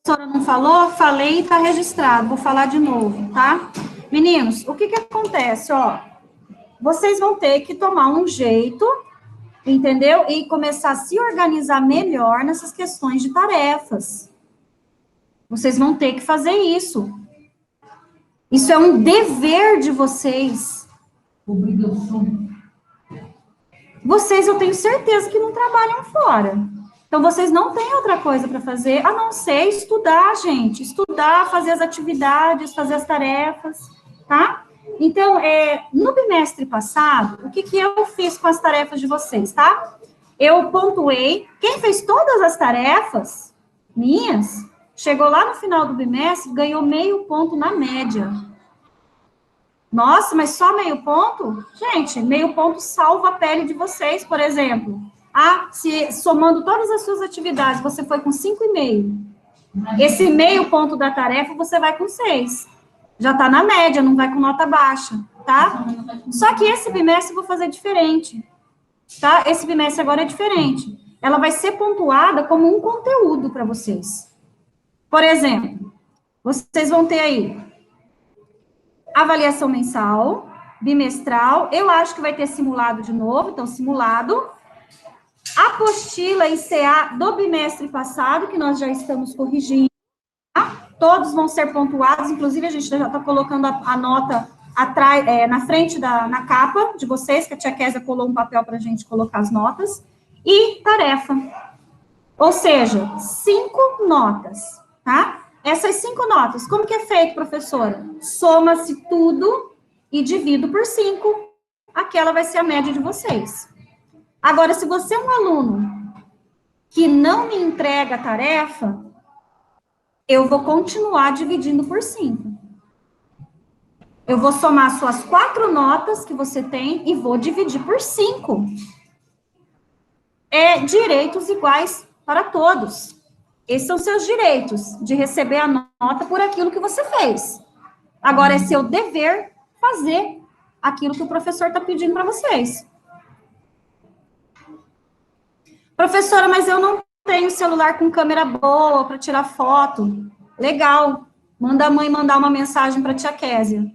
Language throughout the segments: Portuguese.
professora não falou, falei e está registrado, vou falar de novo, tá? Meninos, o que acontece, ó? Vocês vão ter que tomar um jeito, entendeu? E começar a se organizar melhor nessas questões de tarefas. Vocês vão ter que fazer isso. Isso é um dever de vocês. Obrigação. Vocês, eu tenho certeza que não trabalham fora. Então, vocês não têm outra coisa para fazer, a não ser estudar, gente. Estudar, fazer as atividades, fazer as tarefas, tá? Então, no bimestre passado, o que eu fiz com as tarefas de vocês, tá? Eu pontuei, quem fez todas as tarefas minhas, chegou lá no final do bimestre, ganhou meio ponto na média. Nossa, mas só meio ponto? Gente, meio ponto salva a pele de vocês, por exemplo. Ah, se somando todas as suas atividades, você foi com 5,5. Esse meio ponto da tarefa, você vai com 6. Já está na média, não vai com nota baixa, tá? Só que esse bimestre eu vou fazer diferente, tá? Esse bimestre agora é diferente. Ela vai ser pontuada como um conteúdo para vocês. Por exemplo, vocês vão ter aí avaliação mensal, bimestral, eu acho que vai ter simulado de novo, então simulado. Apostila ICA do bimestre passado, que nós já estamos corrigindo, tá? Todos vão ser pontuados, inclusive a gente já está colocando a nota atrás, na frente na capa de vocês, que a tia Kézia colou um papel para a gente colocar as notas, e tarefa. Ou seja, 5 notas, tá? Essas 5 notas, como que é feito, professora? Soma-se tudo e divido por 5. Aquela vai ser a média de vocês. Agora, se você é um aluno que não me entrega a tarefa, eu vou continuar dividindo por 5. Eu vou somar suas 4 notas que você tem e vou dividir por 5. Direitos iguais para todos. Esses são seus direitos, de receber a nota por aquilo que você fez. Agora, é seu dever fazer aquilo que o professor está pedindo para vocês. Professora, mas eu não tenho celular com câmera boa para tirar foto. Legal. Manda a mãe mandar uma mensagem para a tia Kézia.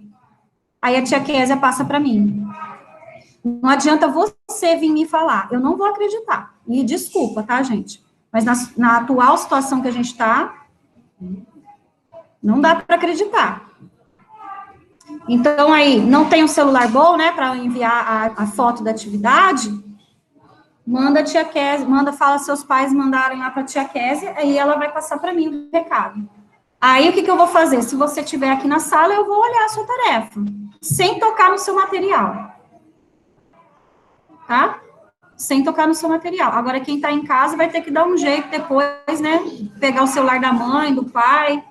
Aí a tia Kézia passa para mim. Não adianta você vir me falar. Eu não vou acreditar. Me desculpa, tá, gente? Mas na atual situação que a gente está, não dá para acreditar. Então, aí, não tem um celular bom, né, para enviar a foto da atividade? Manda a tia Kézia, fala seus pais mandarem lá para a tia Kézia, aí ela vai passar para mim o recado. Aí, o que eu vou fazer? Se você estiver aqui na sala, eu vou olhar a sua tarefa, sem tocar no seu material. Tá? Sem tocar no seu material. Agora, quem está em casa vai ter que dar um jeito depois, né? Pegar o celular da mãe, do pai,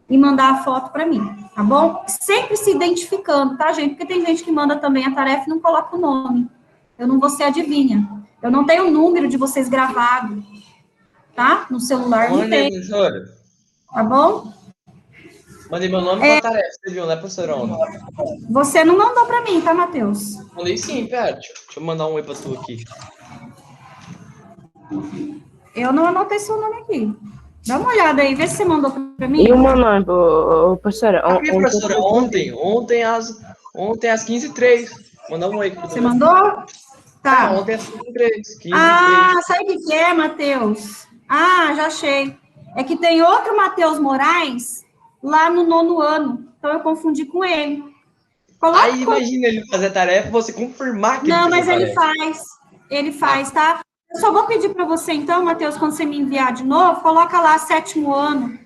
e mandar a foto para mim, tá bom? Sempre se identificando, tá, gente? Porque tem gente que manda também a tarefa e não coloca o nome. Eu não vou ser adivinha. Eu não tenho o número de vocês gravado, tá? No celular não tem. Professora. Tá bom? Mandei meu nome com a tarefa, você viu, né, professora? Você não mandou para mim, tá, Matheus? Mandei sim, pera. Deixa eu mandar um oi para tu aqui. Eu não anotei seu nome aqui. Dá uma olhada aí, vê se você mandou para mim. E o meu nome, professora? Aqui, professora, ontem às 15h03. Mandar um oi. Você mandou? Tá. Ontem às 15h03. Sabe o que é, Matheus? Já achei. É que tem outro Matheus Moraes lá no 9º ano. Então, eu confundi com ele. Aí, imagina ele fazer a tarefa, você confirmar que não, mas ele faz. Ele faz, tá? Eu só vou pedir para você, então, Matheus, quando você me enviar de novo, coloca lá 7º ano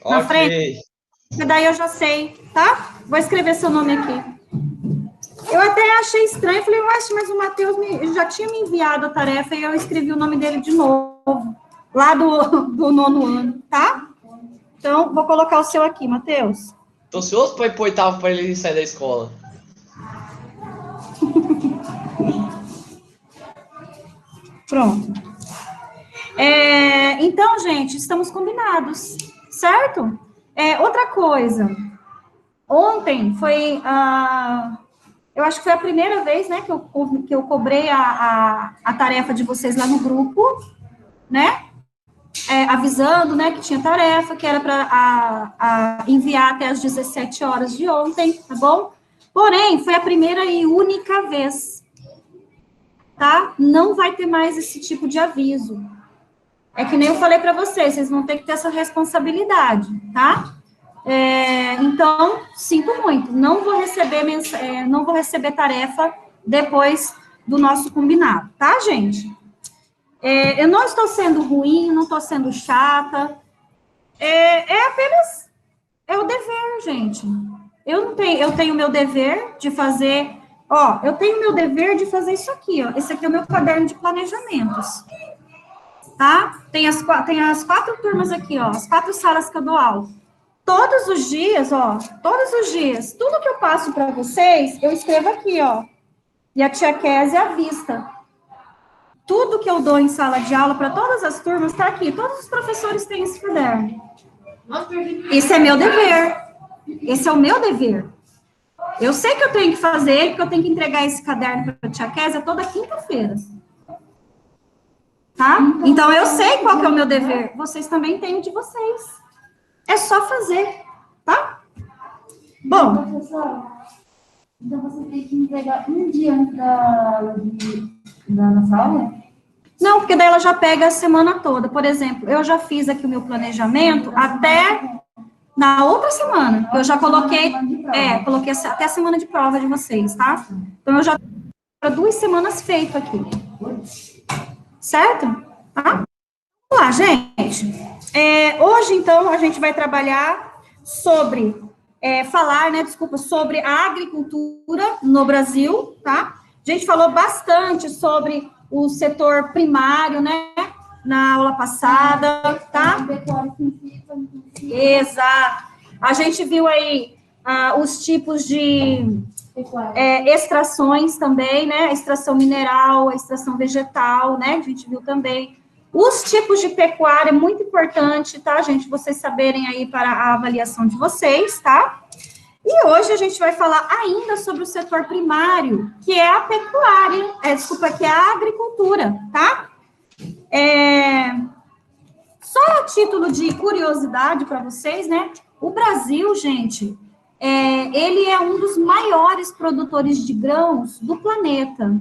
na frente. Porque daí eu já sei, tá? Vou escrever seu nome aqui. Eu até achei estranho, falei, mas o Matheus já tinha me enviado a tarefa e eu escrevi o nome dele de novo, lá do 9º ano, tá? Então, vou colocar o seu aqui, Matheus. Tô ansioso para ir pro 8º para ele sair da escola. Pronto. Então, gente, estamos combinados, certo? Outra coisa. Ontem foi... eu acho que foi a primeira vez, né, que eu cobrei a tarefa de vocês lá no grupo, né? avisando, né, que tinha tarefa, que era para enviar até as 17 horas de ontem, tá bom? Porém, foi a primeira e única vez, tá? Não vai ter mais esse tipo de aviso. É que nem eu falei para vocês vão ter que ter essa responsabilidade, tá? Então, sinto muito, não vou receber tarefa depois do nosso combinado, tá, gente? Eu não estou sendo ruim, não estou sendo chata, apenas, o dever, gente. Eu tenho meu dever de fazer, eu tenho meu dever de fazer isso aqui, ó. Esse aqui é o meu caderno de planejamentos, tá? Tem as 4 turmas aqui, ó, as 4 salas que eu dou aula. Todos os dias, tudo que eu passo para vocês, eu escrevo aqui, ó. E a tia Kézia avista. Tudo que eu dou em sala de aula para todas as turmas está aqui. Todos os professores têm esse caderno. Esse é meu dever. Esse é o meu dever. Eu sei que eu tenho que fazer ele, porque eu tenho que entregar esse caderno para a tia Kézia toda quinta-feira. Tá? Então, eu sei qual que é o meu dever. Vocês também têm o de vocês. É só fazer, tá? Bom. Professora, então você tem que entregar um dia antes da nossa aula? Não, porque daí ela já pega a semana toda. Por exemplo, eu já fiz aqui o meu planejamento até na outra semana. Eu já coloquei até a semana de prova de vocês, tá? Então, eu já tenho 2 semanas feito aqui. Certo? Tá? Vamos lá, gente. Hoje, então, a gente vai trabalhar sobre, sobre a agricultura no Brasil, tá? A gente falou bastante sobre o setor primário, né, na aula passada, tá? Exato. A gente viu aí os tipos de extrações também, né? A extração mineral, a extração vegetal, né? A gente viu também. Os tipos de pecuária é muito importante, tá, gente? Vocês saberem aí para a avaliação de vocês, tá? E hoje a gente vai falar ainda sobre o setor primário, que é a pecuária, que é a agricultura, tá? Só a título de curiosidade para vocês, né? O Brasil, gente, ele é um dos maiores produtores de grãos do planeta,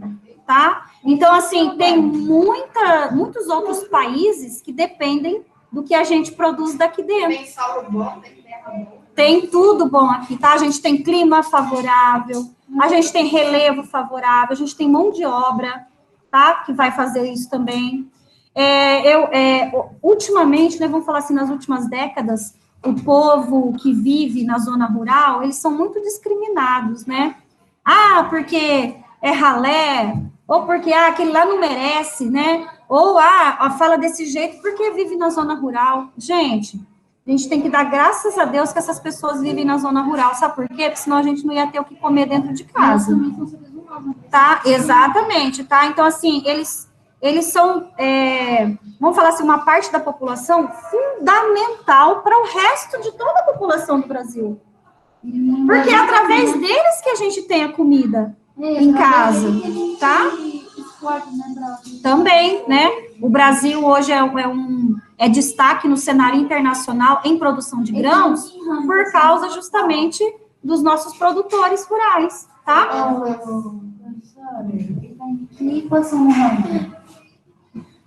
tá? Então, assim, tem muitos outros países que dependem do que a gente produz daqui dentro. Tem solo bom, tem terra boa. Tem tudo bom aqui, tá? A gente tem clima favorável, a gente tem relevo favorável, a gente tem mão de obra, tá? Que vai fazer isso também. Ultimamente, né, vamos falar assim, nas últimas décadas, o povo que vive na zona rural, eles são muito discriminados, né? Porque é ralé, ou porque aquele lá não merece, né? Ou fala desse jeito porque vive na zona rural. Gente, a gente tem que dar graças a Deus que essas pessoas vivem na zona rural, sabe por quê? Porque senão a gente não ia ter o que comer dentro de casa. Tá? Exatamente, tá? Então, assim, eles são, vamos falar assim, uma parte da população fundamental para o resto de toda a população do Brasil. Porque é através deles que a gente tem a comida em casa, tá? Também, né? O Brasil hoje é destaque no cenário internacional em produção de grãos por causa justamente dos nossos produtores rurais, tá?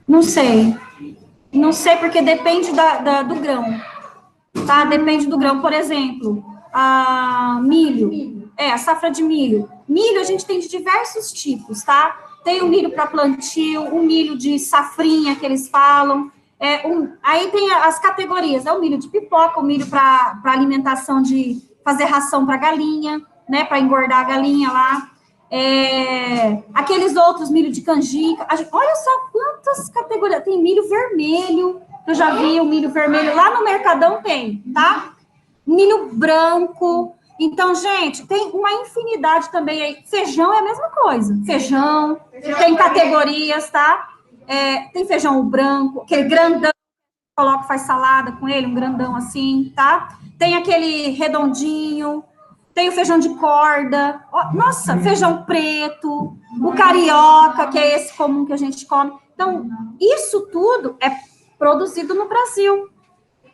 Não sei. Não sei, porque depende do grão, tá? Depende do grão. Por exemplo, milho. A safra de milho. Milho a gente tem de diversos tipos, tá? Tem o milho para plantio, o milho de safrinha, que eles falam. Aí tem as categorias, o milho de pipoca, o milho para alimentação de fazer ração para galinha, né? Para engordar a galinha lá. Aqueles outros, milho de canjica. Olha só quantas categorias. Tem milho vermelho, eu já vi o milho vermelho lá no Mercadão, tem, tá? Milho branco. Então, gente, tem uma infinidade também aí. Feijão é a mesma coisa. Feijão tem categorias, tá? Tem feijão branco, aquele grandão, faz salada com ele, um grandão assim, tá? Tem aquele redondinho, tem o feijão de corda, nossa, feijão preto, o carioca, que é esse comum que a gente come. Então, isso tudo produzido no Brasil.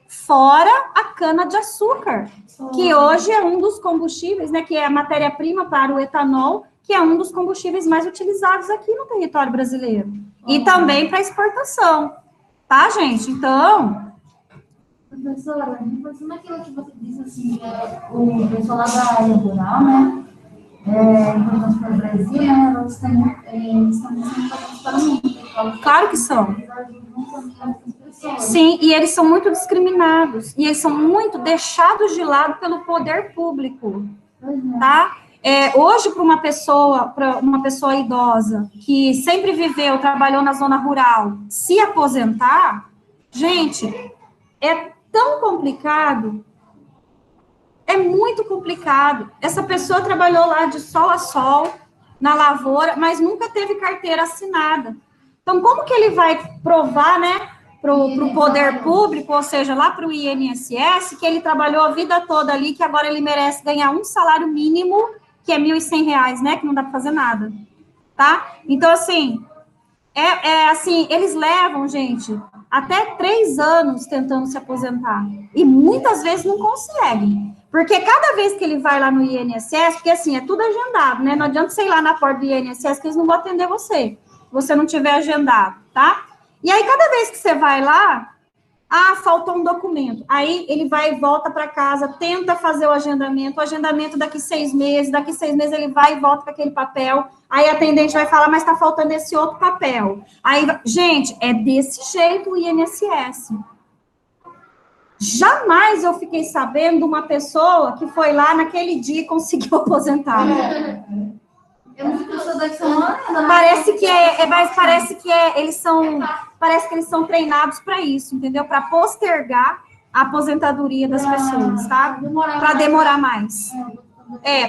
Fora a cana-de-açúcar, que hoje é um dos combustíveis, né, que é a matéria-prima para o etanol, que é um dos combustíveis mais utilizados aqui no território brasileiro. E também para exportação. Tá, gente? Então... Professora, reforçando aquilo que você disse, assim, o pessoal lá da área rural, né, importante para o Brasil, né, eles estão sendo importantes para o mundo. Claro que são. Sim, e eles são muito discriminados, e eles são muito deixados de lado pelo poder público, tá? Hoje, para uma pessoa idosa, que sempre viveu, trabalhou na zona rural, se aposentar, gente, é tão complicado, é muito complicado. Essa pessoa trabalhou lá de sol a sol, na lavoura, mas nunca teve carteira assinada. Então, como que ele vai provar, né, para o poder público, ou seja, lá para o INSS, que ele trabalhou a vida toda ali, que agora ele merece ganhar um salário mínimo, que é R$ 1.100, né, que não dá para fazer nada, tá? Então, assim, assim, eles levam, gente, até 3 anos tentando se aposentar, e muitas vezes não conseguem, porque cada vez que ele vai lá no INSS, porque assim, é tudo agendado, né, não adianta você ir lá na porta do INSS que eles não vão atender você, se você não tiver agendado, tá? E aí, cada vez que você vai lá, faltou um documento. Aí, ele vai e volta para casa, tenta fazer o agendamento daqui 6 meses, daqui 6 meses ele vai e volta com aquele papel, aí a atendente vai falar, mas está faltando esse outro papel. Aí, gente, é desse jeito o INSS. Jamais eu fiquei sabendo de uma pessoa que foi lá naquele dia e conseguiu aposentar. Parece que mas parece que parece que eles são treinados para isso, entendeu? Para postergar a aposentadoria das pessoas, tá? Para demorar mais.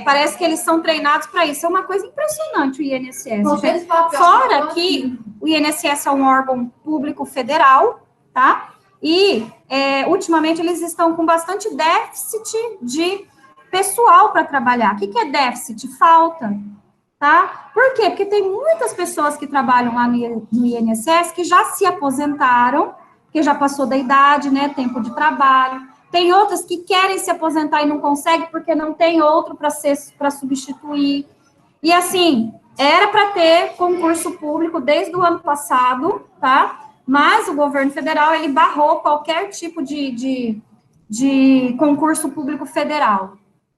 Parece que eles são treinados para isso. É uma coisa impressionante o INSS. Fora que o INSS é um órgão público federal, tá? E ultimamente eles estão com bastante déficit de pessoal para trabalhar. O que é déficit? Falta. Tá? Por quê? Porque tem muitas pessoas que trabalham lá no INSS que já se aposentaram, que já passou da idade, né, tempo de trabalho. Tem outras que querem se aposentar e não conseguem porque não tem outro para substituir. E assim, era para ter concurso público desde o ano passado, tá? Mas o governo federal, ele barrou qualquer tipo de concurso público federal,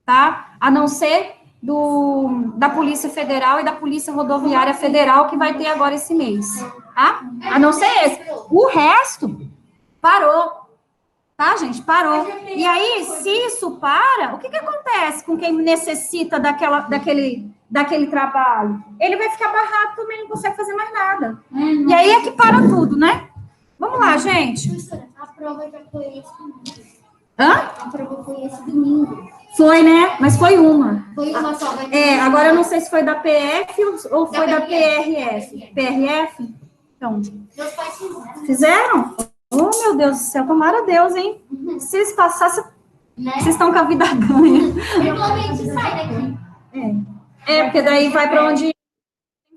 tá? A não ser da Polícia Federal e da Polícia Rodoviária Federal, que vai ter agora esse mês, tá? A não ser esse. O resto parou, tá, gente? Parou. E aí, se isso para, o que acontece com quem necessita daquele trabalho? Ele vai ficar barrado também, não consegue fazer mais nada. E aí é que para tudo, né? Vamos lá, gente. A prova já foi esse domingo. Hã? A prova foi esse domingo. Foi, né? Mas foi uma. Foi uma só. Agora eu não sei se foi da PF ou foi da PRF. PRF? Então. Meus pais fizeram. Fizeram? Oh, meu Deus do céu, tomara a Deus, hein? Se eles passassem, Né? vocês estão com a vida ganha. Realmente sai daqui. Porque daí vai para onde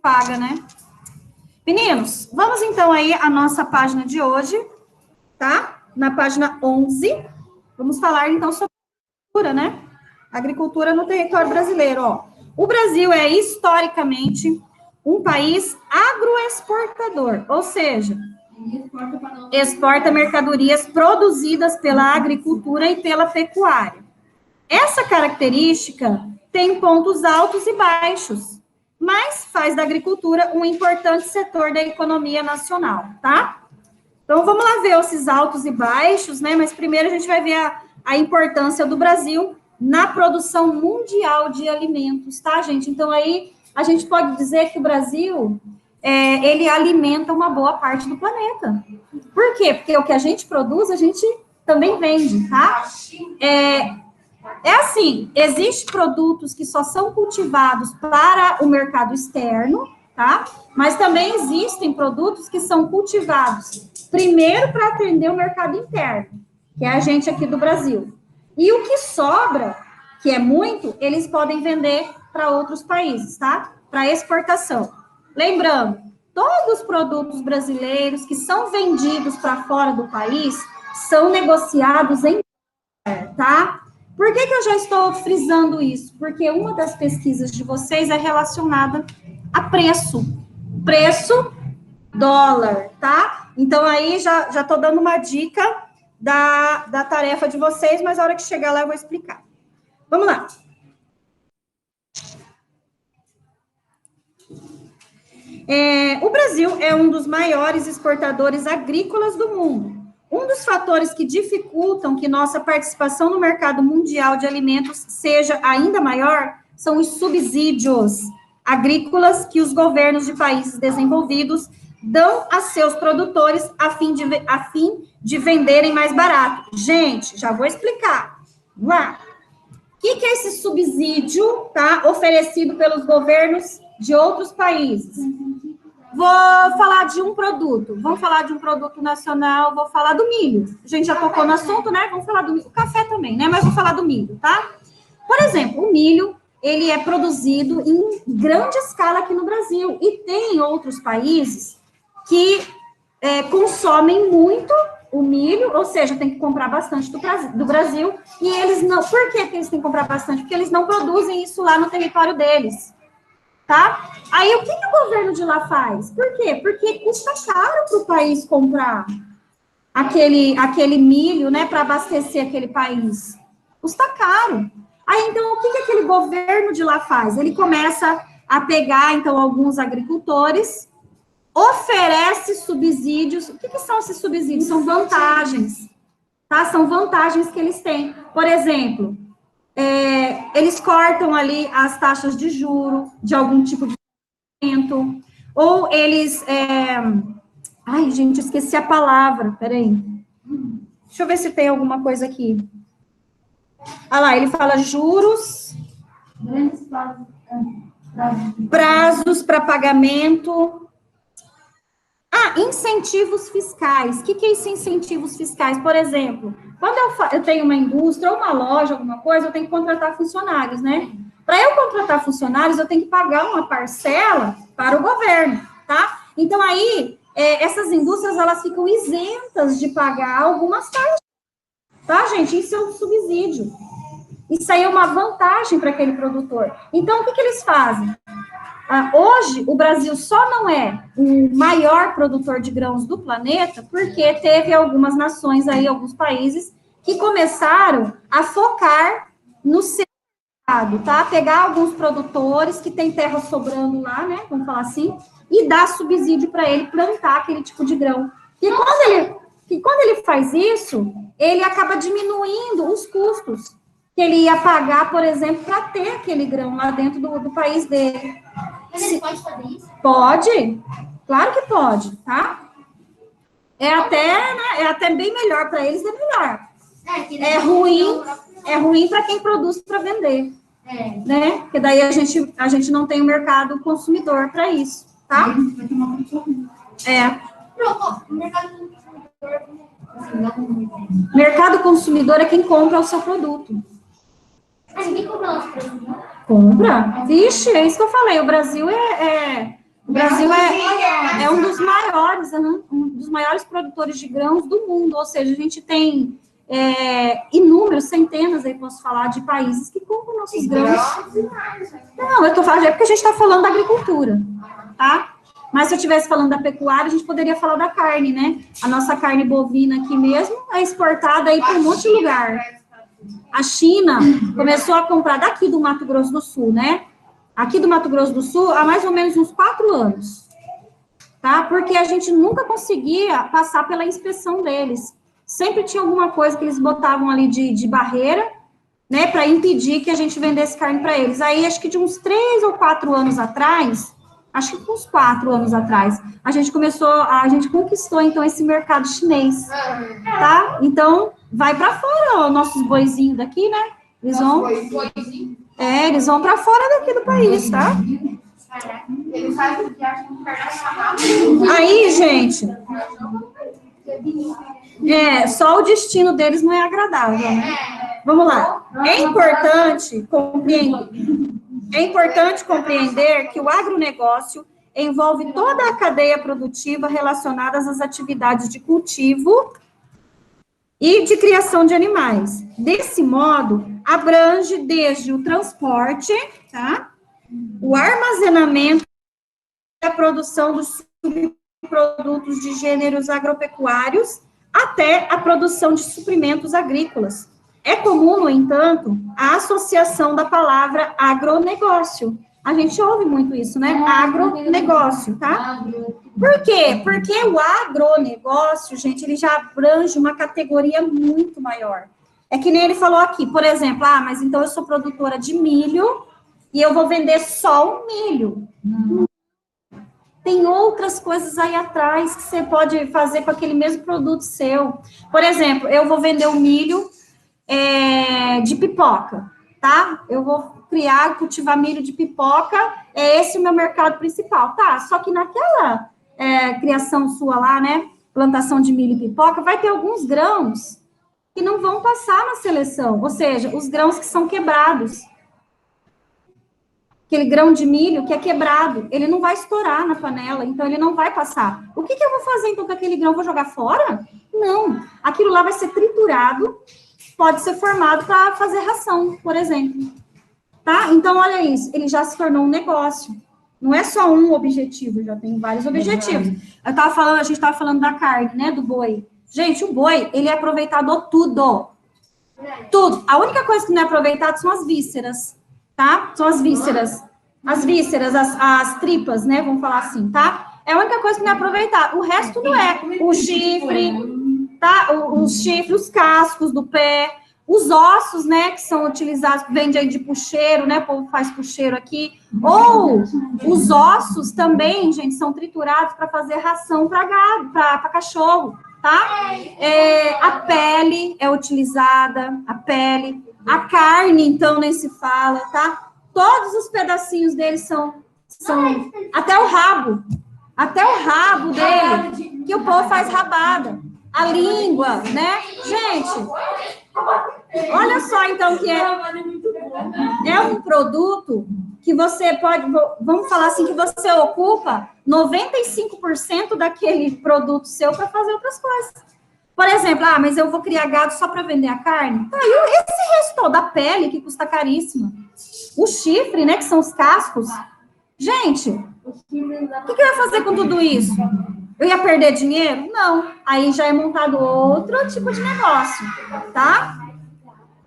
paga, né? Meninos, vamos então aí à nossa página de hoje, tá? Na página 11, vamos falar então sobre agricultura, né? Agricultura no território brasileiro, ó. O Brasil é historicamente um país agroexportador, ou seja, exporta mercadorias produzidas pela agricultura e pela pecuária. Essa característica tem pontos altos e baixos, mas faz da agricultura um importante setor da economia nacional, tá? Então, vamos lá ver esses altos e baixos, né? Mas primeiro a gente vai ver a importância do Brasil na produção mundial de alimentos, tá, gente? Então, aí a gente pode dizer que o Brasil, ele alimenta uma boa parte do planeta. Por quê? Porque o que a gente produz, a gente também vende, tá? Assim, existem produtos que só são cultivados para o mercado externo, tá? Mas também existem produtos que são cultivados primeiro para atender o mercado interno, que é a gente aqui do Brasil. E o que sobra, que é muito, eles podem vender para outros países, tá? Para exportação. Lembrando, todos os produtos brasileiros que são vendidos para fora do país são negociados em dólar, tá? Por que eu já estou frisando isso? Porque uma das pesquisas de vocês é relacionada a preço. Preço, dólar, tá? Então, aí, já estou dando uma dica da tarefa de vocês, mas a hora que chegar lá eu vou explicar. Vamos lá. O Brasil é um dos maiores exportadores agrícolas do mundo. Um dos fatores que dificultam que nossa participação no mercado mundial de alimentos seja ainda maior são os subsídios agrícolas que os governos de países desenvolvidos dão a seus produtores a fim de venderem mais barato. Gente, já vou explicar. Vamos lá. O que é esse subsídio, tá, oferecido pelos governos de outros países? Vou falar de um produto. Vamos falar de um produto nacional, vou falar do milho. A gente já tocou no assunto, né? Vamos falar do milho. O café também, né? Mas vou falar do milho, tá? Por exemplo, o milho, ele é produzido em grande escala aqui no Brasil. E tem outros países que consomem muito o milho, ou seja, tem que comprar bastante do Brasil, e eles não... Por que eles têm que comprar bastante? Porque eles não produzem isso lá no território deles, tá? Aí, o que o governo de lá faz? Por quê? Porque custa caro para o país comprar aquele milho, né, para abastecer aquele país. Custa caro. Aí, então, o que aquele governo de lá faz? Ele começa a pegar, então, alguns agricultores, oferece subsídios. O que são esses subsídios? São vantagens, tá? São vantagens que eles têm. Por exemplo, eles cortam ali as taxas de juro de algum tipo de investimento, ou eles... Ai, gente, esqueci a palavra, peraí. Deixa eu ver se tem alguma coisa aqui. Ah lá, ele fala juros, prazos para pagamento... incentivos fiscais. O que é isso, incentivos fiscais? Por exemplo, quando eu tenho uma indústria ou uma loja, alguma coisa, eu tenho que contratar funcionários, né? Para eu contratar funcionários, eu tenho que pagar uma parcela para o governo, tá? Então, aí, essas indústrias, elas ficam isentas de pagar algumas taxas, tá, gente? Isso é um subsídio. Isso aí é uma vantagem para aquele produtor. Então, o que eles fazem? Hoje, o Brasil só não é o maior produtor de grãos do planeta porque teve algumas nações aí, alguns países, que começaram a focar no seu mercado, tá? Pegar alguns produtores que têm terra sobrando lá, né, vamos falar assim, e dar subsídio para ele plantar aquele tipo de grão. E quando ele faz isso, ele acaba diminuindo os custos que ele ia pagar, por exemplo, para ter aquele grão lá dentro do país dele. Mas ele pode fazer isso? Pode, claro que pode, tá? É até bem melhor para eles, é melhor. É ruim para quem produz para vender, né? Porque daí a gente não tem o mercado consumidor para isso, tá? Pronto, o mercado consumidor. Mercado consumidor é quem compra o seu produto. Mas ninguém compra nosso produto. Compra? Vixe, é isso que eu falei. O Brasil é um dos maiores, um dos maiores produtores de grãos do mundo. Ou seja, a gente tem inúmeros, centenas, aí posso falar, de países que compram nossos grãos. Não, eu tô falando, é porque a gente está falando da agricultura, tá? Mas se eu estivesse falando da pecuária, a gente poderia falar da carne, né? A nossa carne bovina aqui mesmo é exportada aí para um monte de lugar. A China começou a comprar daqui do Mato Grosso do Sul, né? Aqui do Mato Grosso do Sul, há mais ou menos uns 4 anos, tá? Porque a gente nunca conseguia passar pela inspeção deles. Sempre tinha alguma coisa que eles botavam ali de barreira, né? Para impedir que a gente vendesse carne para eles. Aí, acho que de uns 3 ou 4 anos atrás, acho que uns 4 anos atrás, a gente conquistou, então, esse mercado chinês, tá? Então, vai para fora, ó, nossos boizinhos daqui, né? Eles vão para fora daqui do país, tá? Aí, gente, só o destino deles não é agradável, né? Vamos lá. É importante compreender que o agronegócio envolve toda a cadeia produtiva relacionada às atividades de cultivo e de criação de animais. Desse modo, abrange desde o transporte, tá? O armazenamento e a produção dos subprodutos de gêneros agropecuários até a produção de suprimentos agrícolas. É comum, no entanto, a associação da palavra agronegócio. A gente ouve muito isso, né? Agronegócio, tá? Por quê? Porque o agronegócio, gente, ele já abrange uma categoria muito maior. É que nem ele falou aqui, por exemplo, mas então eu sou produtora de milho e eu vou vender só o milho. Tem outras coisas aí atrás que você pode fazer com aquele mesmo produto seu. Por exemplo, eu vou vender o milho de pipoca, tá? Eu vou cultivar milho de pipoca, é esse o meu mercado principal, tá? Só que naquela criação sua lá, né, plantação de milho e pipoca, vai ter alguns grãos que não vão passar na seleção, ou seja, os grãos que são quebrados. Aquele grão de milho que é quebrado, ele não vai estourar na panela, então ele não vai passar. O que eu vou fazer, então, com aquele grão? Vou jogar fora? Não. Aquilo lá vai ser triturado, pode ser formado para fazer ração, por exemplo. Tá? Então, olha isso, ele já se tornou um negócio. Não é só um objetivo, já tem vários objetivos. A gente estava falando da carne, né, do boi. Gente, o boi, ele é aproveitado tudo. Tudo. A única coisa que não é aproveitado são as vísceras, tá? São as vísceras. As vísceras, as tripas, né, vamos falar assim, tá? É a única coisa que não é aproveitada. O resto não é. O chifre, tá? Os chifres, os cascos do pé, os ossos, né, que são utilizados, vende aí de pucheiro, né, o povo faz pucheiro aqui, ou os ossos também, gente, são triturados para fazer ração para gado, para cachorro, tá? A pele é utilizada, a carne, então, nem se fala, tá? Todos os pedacinhos dele são até o rabo dele, que o povo faz rabada, a língua, né? Gente, olha só, então, que é um produto que você pode, vamos falar assim, que você ocupa 95% daquele produto seu para fazer outras coisas. Por exemplo, mas eu vou criar gado só para vender a carne? Tá, e esse resto todo, da pele, que custa caríssimo. O chifre, né, que são os cascos. Gente, o que eu ia fazer com tudo isso? Eu ia perder dinheiro? Não. Aí já é montado outro tipo de negócio, tá?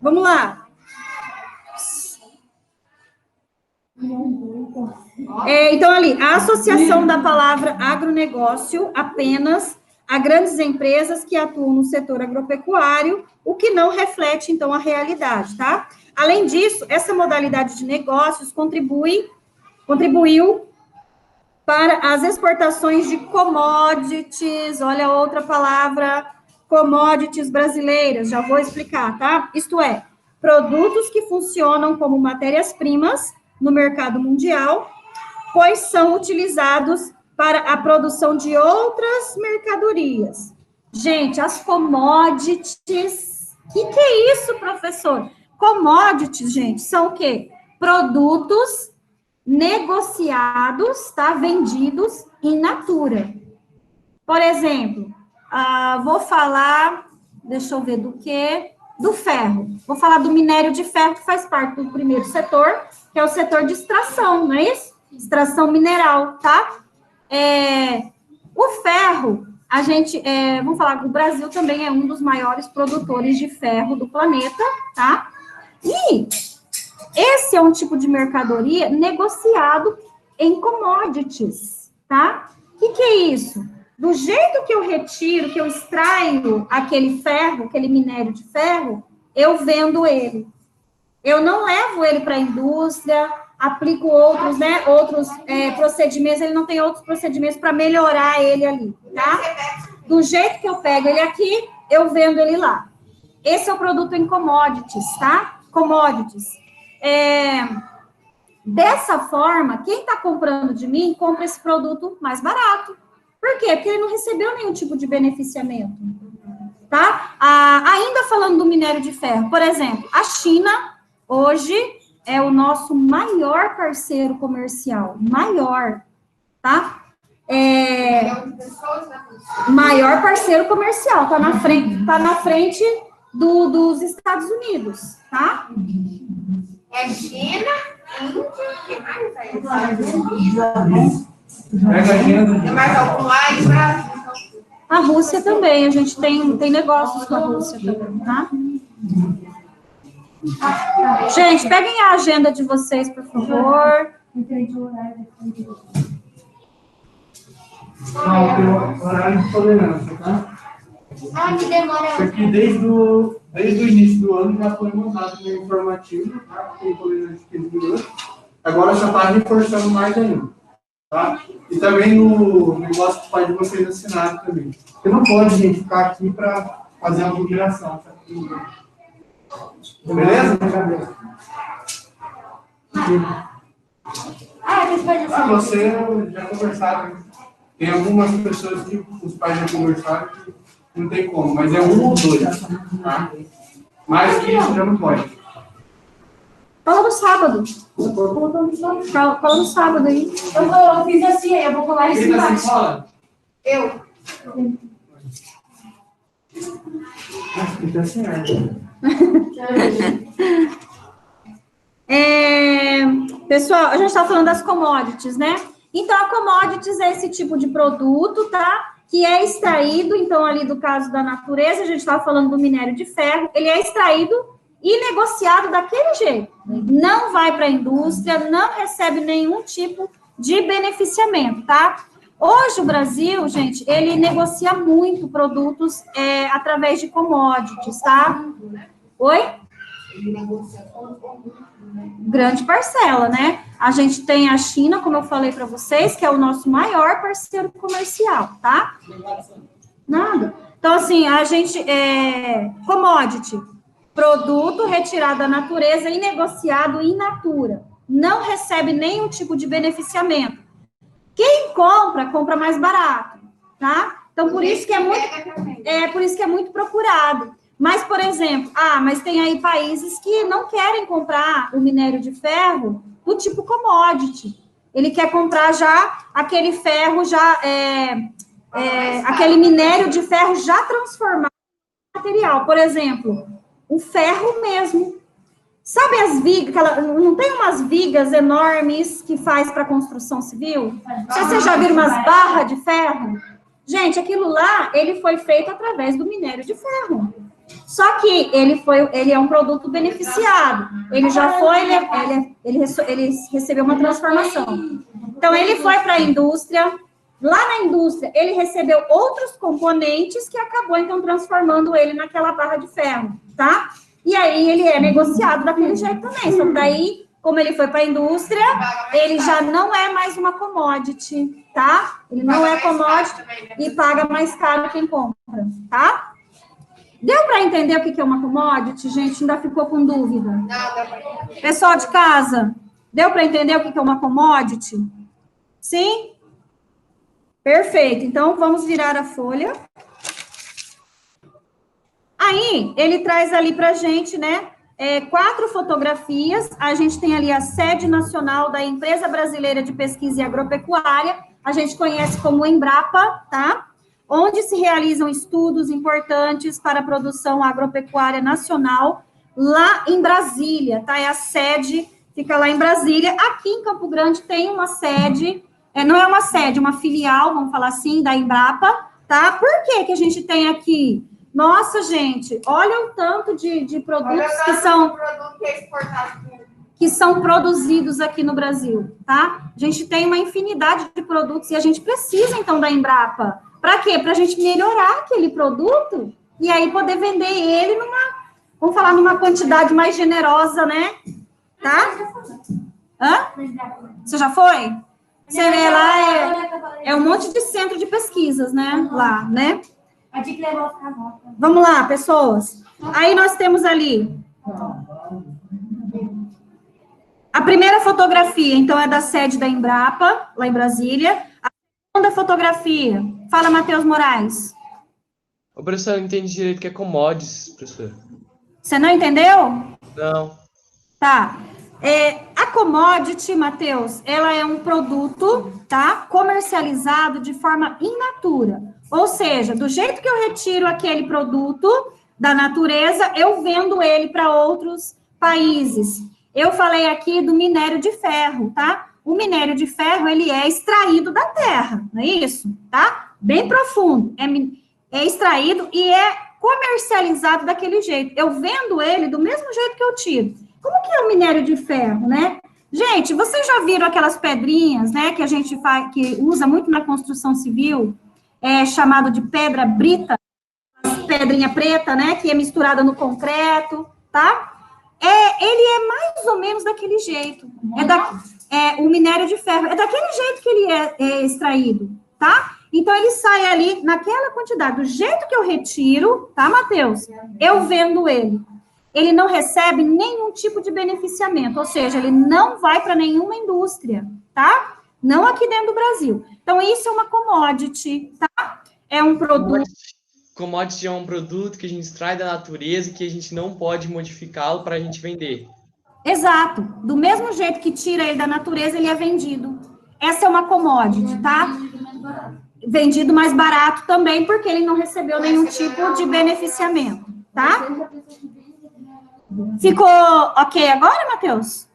Vamos lá. Então, ali, a associação da palavra agronegócio apenas a grandes empresas que atuam no setor agropecuário, o que não reflete, então, a realidade, tá? Além disso, essa modalidade de negócios contribuiu para as exportações de commodities, olha outra palavra, commodities brasileiras, já vou explicar, tá? Isto é, produtos que funcionam como matérias-primas no mercado mundial, pois são utilizados para a produção de outras mercadorias. Gente, as commodities, o que é isso, professor? Commodities, gente, são o quê? Produtos negociados, tá? Vendidos in natura. Por exemplo, vou falar, deixa eu ver do quê? Do ferro. Vou falar do minério de ferro, que faz parte do primeiro setor, que é o setor de extração, não é isso? Extração mineral, tá? O ferro, a gente, vamos falar, o Brasil também é um dos maiores produtores de ferro do planeta, tá? E esse é um tipo de mercadoria negociado em commodities, tá? O que é isso? Do jeito que eu retiro, que eu extraio aquele ferro, aquele minério de ferro, eu vendo ele. Eu não levo ele para a indústria, aplico outros, né, procedimentos, ele não tem outros procedimentos para melhorar ele ali, tá? Do jeito que eu pego ele aqui, eu vendo ele lá. Esse é o produto em commodities, tá? Commodities. Dessa forma, quem está comprando de mim, compra esse produto mais barato. Por quê? Porque ele não recebeu nenhum tipo de beneficiamento, tá? Ainda falando do minério de ferro, por exemplo, a China, hoje, é o nosso maior parceiro comercial, maior. tá? Maior parceiro comercial, tá na frente dos Estados Unidos, tá? É China, Índia, que mais é? Tem mais algum mais, Brasil? A Rússia também, a gente tem negócios com a Rússia também, tá? Gente, peguem a agenda de vocês, por favor. Não, tem um horário de tolerância, tá? Ah, que demora. Isso aqui desde o início do ano já foi montado no informativo, tá? Tem tolerância de 15 minutos. Agora já está reforçando mais ainda, tá? E também no negócio que faz de vocês assinarem também. Porque não pode, gente, ficar aqui para fazer uma publicação, tá? Beleza? Você já conversaram. Tem algumas pessoas que os pais já conversaram que não tem como, mas é 1 ou 2, tá? Mais que isso já não pode. Fala no sábado. Fala no sábado aí. Eu fiz assim, eu vou colar isso Quem tá sem embaixo. cola? Eu. Acho que tá certo. Pessoal, a gente está falando das commodities, né? Então, a commodities é esse tipo de produto, tá? Que é extraído, então, ali do caso da natureza, a gente estava falando do minério de ferro, ele é extraído e negociado daquele jeito. Não vai para a indústria, não recebe nenhum tipo de beneficiamento, tá? Hoje, o Brasil, gente, ele negocia muito produtos através de commodities, tá? Oi? Grande parcela, né? A gente tem a China, como eu falei para vocês, que é o nosso maior parceiro comercial, tá? Nada. Então, assim, a gente, commodity, produto retirado da natureza e negociado in natura. Não recebe nenhum tipo de beneficiamento. Quem compra mais barato, tá? Então, por isso que é muito procurado. Mas, por exemplo, mas tem aí países que não querem comprar o minério de ferro do tipo commodity. Ele quer comprar já aquele ferro, aquele minério de ferro já transformado em material. Por exemplo, o ferro mesmo. Sabe as vigas, não tem umas vigas enormes que faz para construção civil? Vocês já viram umas barras de ferro? Gente, aquilo lá, ele foi feito através do minério de ferro. Só que ele é um produto beneficiado. Ele já foi, ele recebeu uma transformação. Então, ele foi para a indústria. Lá na indústria, ele recebeu outros componentes que acabou, então, transformando ele naquela barra de ferro, tá? E aí, ele é negociado daquele jeito também. Só que daí, como ele foi para a indústria, ele já não é mais uma commodity, tá? Ele não é commodity e paga mais caro quem compra, tá? Deu para entender o que é uma commodity, gente? Ainda ficou com dúvida? Não, deu pra entender. Pessoal de casa, deu para entender o que é uma commodity? Sim? Perfeito. Então, vamos virar a folha. Aí, ele traz ali para a gente, né, 4 fotografias. A gente tem ali a sede nacional da Empresa Brasileira de Pesquisa e Agropecuária. A gente conhece como Embrapa, tá? Onde se realizam estudos importantes para a produção agropecuária nacional, lá em Brasília, tá? É a sede, fica lá em Brasília. Aqui em Campo Grande tem uma sede, não é uma sede, uma filial, vamos falar assim, da Embrapa, tá? Por que que a gente tem aqui? Nossa, gente, olha o tanto de produtos que são produzidos aqui no Brasil, tá? A gente tem uma infinidade de produtos e a gente precisa, então, da Embrapa. Para quê? Para a gente melhorar aquele produto e aí poder vender ele vamos falar, numa quantidade mais generosa, né? Tá? Hã? Você já foi? Você vê lá, é um monte de centro de pesquisas, né? Lá, né? Vamos lá, pessoas. Aí nós temos ali a primeira fotografia, então, é da sede da Embrapa, lá em Brasília. A segunda fotografia, fala, Matheus Moraes. Ô, professor, eu não entendi direito o que é commodities, professor. Você não entendeu? Não. Tá. A commodity, Matheus, ela é um produto, tá? Comercializado de forma in natura. Ou seja, do jeito que eu retiro aquele produto da natureza, eu vendo ele para outros países. Eu falei aqui do minério de ferro, tá? O minério de ferro, ele é extraído da terra, não é isso? Tá? Bem profundo. É extraído e é comercializado daquele jeito. Eu vendo ele do mesmo jeito que eu tiro. Como que é o minério de ferro, né? Gente, vocês já viram aquelas pedrinhas, né, que a gente faz, que usa muito na construção civil, chamado de pedra brita, pedrinha preta, né, que é misturada no concreto, tá? Ele é mais ou menos daquele jeito. O minério de ferro é daquele jeito que ele é extraído, tá? Então, ele sai ali naquela quantidade, do jeito que eu retiro, tá, Matheus? Eu vendo ele. Ele não recebe nenhum tipo de beneficiamento, ou seja, ele não vai para nenhuma indústria, tá? Não aqui dentro do Brasil. Então, isso é uma commodity, tá? É um produto... Commodity é um produto que a gente extrai da natureza e que a gente não pode modificá-lo para a gente vender. Exato. Do mesmo jeito que tira ele da natureza, ele é vendido. Essa é uma commodity, tá? Vendido mais barato também, porque ele não recebeu nenhum tipo de beneficiamento, tá? Ficou ok agora, Matheus?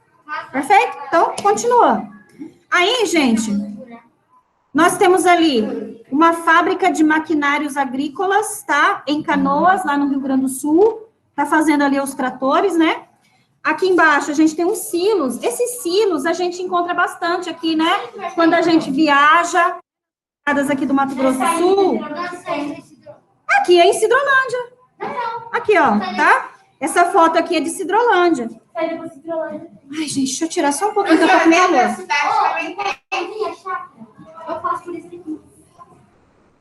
Perfeito? Então, continua. Aí, gente, nós temos ali uma fábrica de maquinários agrícolas, tá? Em Canoas, lá no Rio Grande do Sul. Tá fazendo ali os tratores, né? Aqui embaixo a gente tem uns silos. Esses silos a gente encontra bastante aqui, né? Quando a gente viaja, aqui do Mato Grosso do Sul. Aqui é em Sidrolândia. Aqui, ó, tá? Essa foto aqui é de Sidrolândia. Ai, gente, deixa eu tirar só um pouquinho que eu tô com meia luz. Eu faço por isso aqui.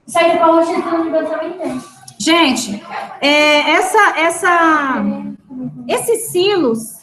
Saída para hoje também tem. Gente, esses silos.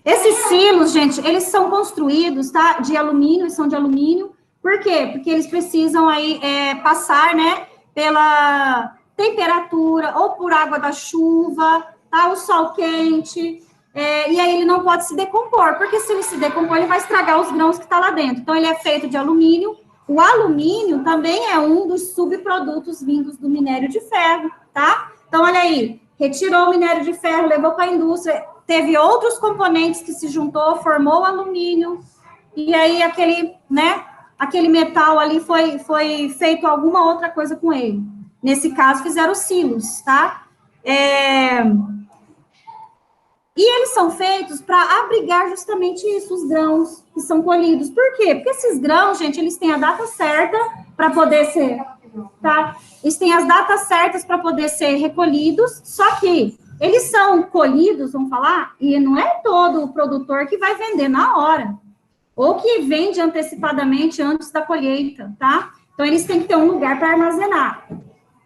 Esses silos, gente, eles são construídos, tá? De alumínio, são de alumínio. Por quê? Porque eles precisam aí passar, né? Pela temperatura ou por água da chuva, tá? O sol quente. E aí ele não pode se decompor, porque se ele se decompor, ele vai estragar os grãos que tá lá dentro. Então, ele é feito de alumínio. O alumínio também é um dos subprodutos vindos do minério de ferro, tá? Então, olha aí, retirou o minério de ferro, levou para a indústria, teve outros componentes que se juntou, formou o alumínio, e aí aquele metal ali foi feito alguma outra coisa com ele. Nesse caso, fizeram silos, tá? E eles são feitos para abrigar justamente isso, os grãos que são colhidos. Por quê? Porque esses grãos, gente, eles têm a data certa para poder ser, tá? Eles têm as datas certas para poder ser recolhidos, só que eles são colhidos, vamos falar, e não é todo o produtor que vai vender na hora, ou que vende antecipadamente antes da colheita, tá? Então, eles têm que ter um lugar para armazenar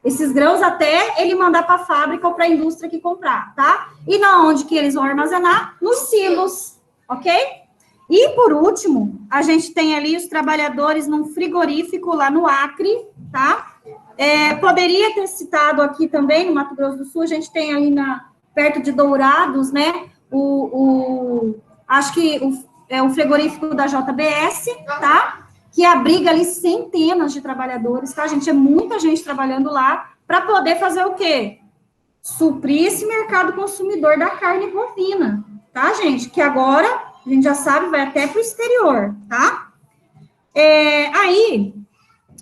esses grãos até ele mandar para a fábrica ou para a indústria que comprar, tá? E na onde que eles vão armazenar? Nos silos, ok? E, por último, a gente tem ali os trabalhadores num frigorífico lá no Acre, tá? Poderia ter citado aqui também, no Mato Grosso do Sul, a gente tem ali perto de Dourados, né? Acho que é o frigorífico da JBS, tá? Que abriga ali centenas de trabalhadores, tá, gente? É muita gente trabalhando lá para poder fazer o quê? Suprir esse mercado consumidor da carne bovina, tá, gente? Que agora, a gente já sabe, vai até para o exterior, tá? Aí,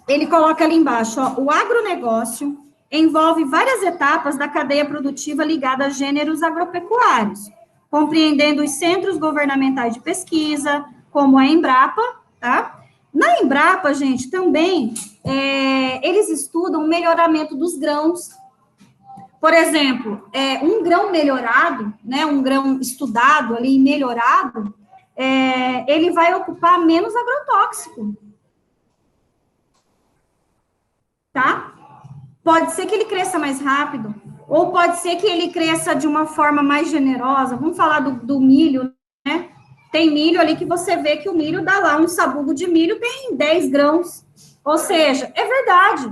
ele coloca ali embaixo, ó, o agronegócio envolve várias etapas da cadeia produtiva ligada a gêneros agropecuários, compreendendo os centros governamentais de pesquisa, como a Embrapa, tá? Na Embrapa, gente, também, eles estudam o melhoramento dos grãos. Por exemplo, um grão melhorado, né, um grão estudado ali, melhorado, ele vai ocupar menos agrotóxico. Tá? Pode ser que ele cresça mais rápido, ou pode ser que ele cresça de uma forma mais generosa. Vamos falar do milho, né? Tem milho ali que você vê que o milho dá lá um sabugo de milho, tem 10 grãos. Ou seja, é verdade.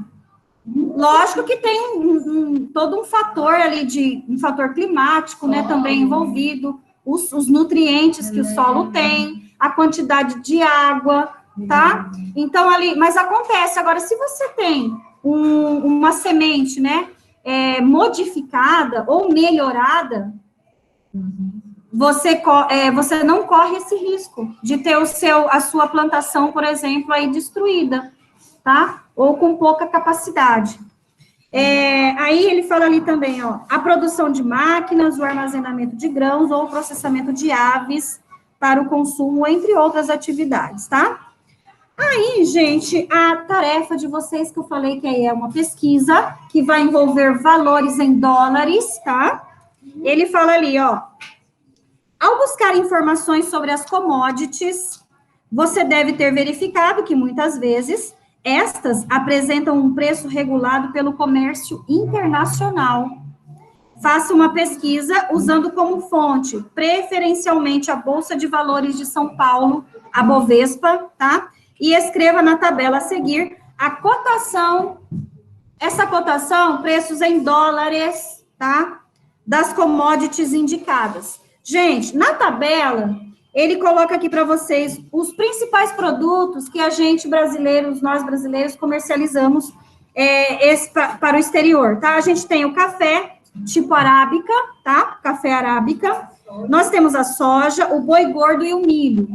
Lógico que tem todo um fator ali um fator climático, né, também envolvido, os nutrientes que o solo tem, a quantidade de água, tá? Então, ali, mas acontece, agora, se você tem uma semente, né, modificada ou melhorada, você não corre esse risco de ter a sua plantação, por exemplo, aí destruída, tá? Ou com pouca capacidade. Aí ele fala ali também, ó, a produção de máquinas, o armazenamento de grãos ou o processamento de aves para o consumo, entre outras atividades, tá? Aí, gente, a tarefa de vocês que eu falei que aí é uma pesquisa que vai envolver valores em dólares, tá? Ele fala ali, ó, ao buscar informações sobre as commodities, você deve ter verificado que muitas vezes estas apresentam um preço regulado pelo comércio internacional. Faça uma pesquisa usando como fonte, preferencialmente a Bolsa de Valores de São Paulo, a Bovespa, tá? E escreva na tabela a seguir a cotação, essa cotação, preços em dólares, tá? Das commodities indicadas. Gente, na tabela, ele coloca aqui para vocês os principais produtos que nós brasileiros, comercializamos para o exterior, tá? A gente tem o café, tipo arábica, tá? Café arábica. Nós temos a soja, o boi gordo e o milho,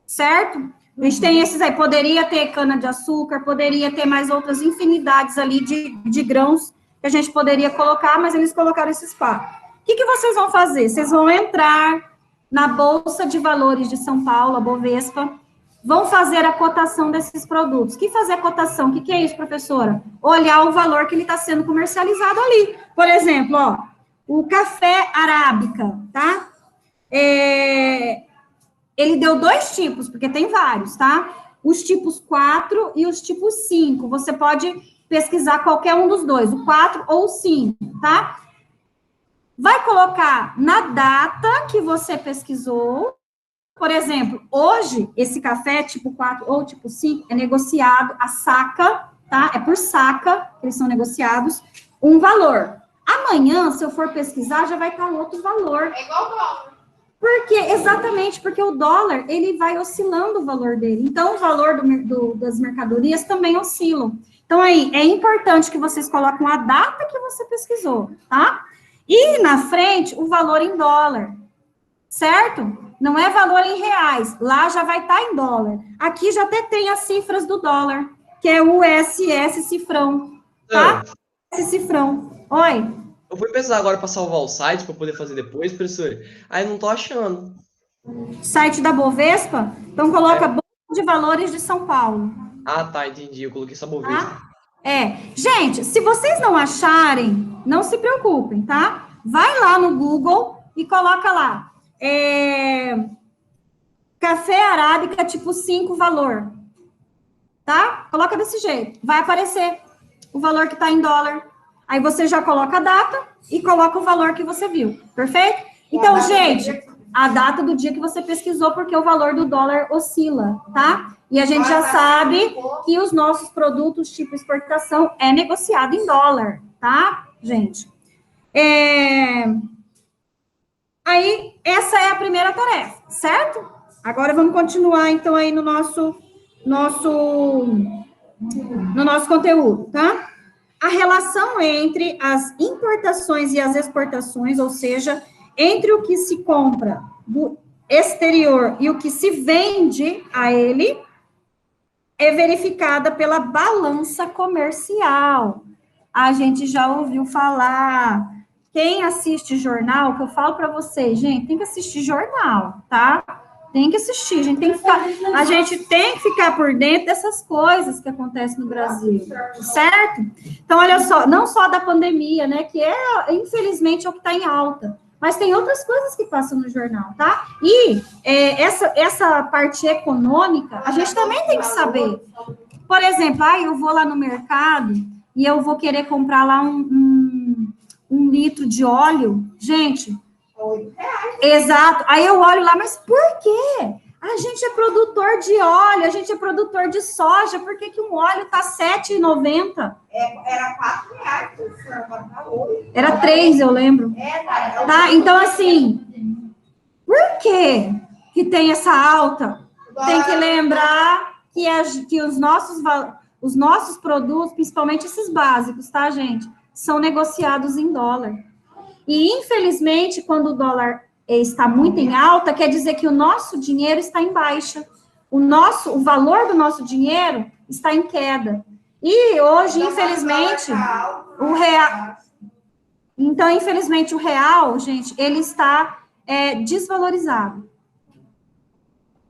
certo? A gente tem esses aí, poderia ter cana-de-açúcar, poderia ter mais outras infinidades ali de grãos que a gente poderia colocar, mas eles colocaram esses quatro. O que vocês vão fazer? Vocês vão entrar na Bolsa de Valores de São Paulo, a Bovespa, vão fazer a cotação desses produtos. Que fazer a cotação? O que é isso, professora? Olhar o valor que ele está sendo comercializado ali. Por exemplo, ó, o café arábica, tá? Ele deu 2 tipos, porque tem vários, tá? Os tipos 4 e os tipos 5. Você pode pesquisar qualquer um dos dois, o 4 ou o 5, tá? Vai colocar na data que você pesquisou. Por exemplo, hoje, esse café tipo 4 ou tipo 5 é negociado a saca, tá? É por saca, eles são negociados, um valor. Amanhã, se eu for pesquisar, já vai estar outro valor. É igual dólar. Por quê? Exatamente, porque o dólar, ele vai oscilando o valor dele. Então, o valor das mercadorias também oscilam. Então, aí, é importante que vocês coloquem a data que você pesquisou, tá? E na frente, o valor em dólar, certo? Não é valor em reais, lá já vai estar em dólar. Aqui já até tem as cifras do dólar, que é o USS cifrão, tá? Esse cifrão. Oi? Eu fui pensar agora para salvar o site, para poder fazer depois, professor. Aí não tô achando. Site da Bovespa? Então coloca Bolsa de Valores de São Paulo. Ah, tá, entendi. Eu coloquei essa Bovespa. Gente, se vocês não acharem, não se preocupem, tá? Vai lá no Google e coloca lá. Café arábica tipo 5 valor. Tá? Coloca desse jeito. Vai aparecer o valor que tá em dólar. Aí você já coloca a data e coloca o valor que você viu. Perfeito? Então, gente, a data do dia que você pesquisou, porque o valor do dólar oscila, tá? E a gente já sabe que os nossos produtos tipo exportação é negociado em dólar, tá, gente? Aí, essa é a primeira tarefa, certo? Agora vamos continuar, então, aí no nosso conteúdo, tá? A relação entre as importações e as exportações, ou seja, entre o que se compra do exterior e o que se vende a ele, é verificada pela balança comercial. A gente já ouviu falar. Quem assiste jornal, que eu falo para vocês, gente, tem que assistir jornal, tá? Tem que assistir, a gente tem que ficar por dentro dessas coisas que acontecem no Brasil, certo? Então, olha só, não só da pandemia, né, que infelizmente, é o que está em alta, mas tem outras coisas que passam no jornal, tá? E essa parte econômica, a gente também tem que saber. Por exemplo, eu vou lá no mercado e eu vou querer comprar lá um litro de óleo, gente... Exato. Aí eu olho lá, mas por quê? A gente é produtor de óleo, a gente é produtor de soja, por que um óleo está R$ 7,90? Era R$ 4, professor, agora tá 8. Era 3, eu lembro. Tá? Então, assim, por que tem essa alta? Tem que lembrar que os nossos produtos, principalmente esses básicos, tá, gente? São negociados em dólar. E, infelizmente, quando o dólar está muito em alta, quer dizer que o nosso dinheiro está em baixa. O valor do nosso dinheiro está em queda. E hoje, infelizmente, o real... Então, infelizmente, o real, gente, ele está desvalorizado.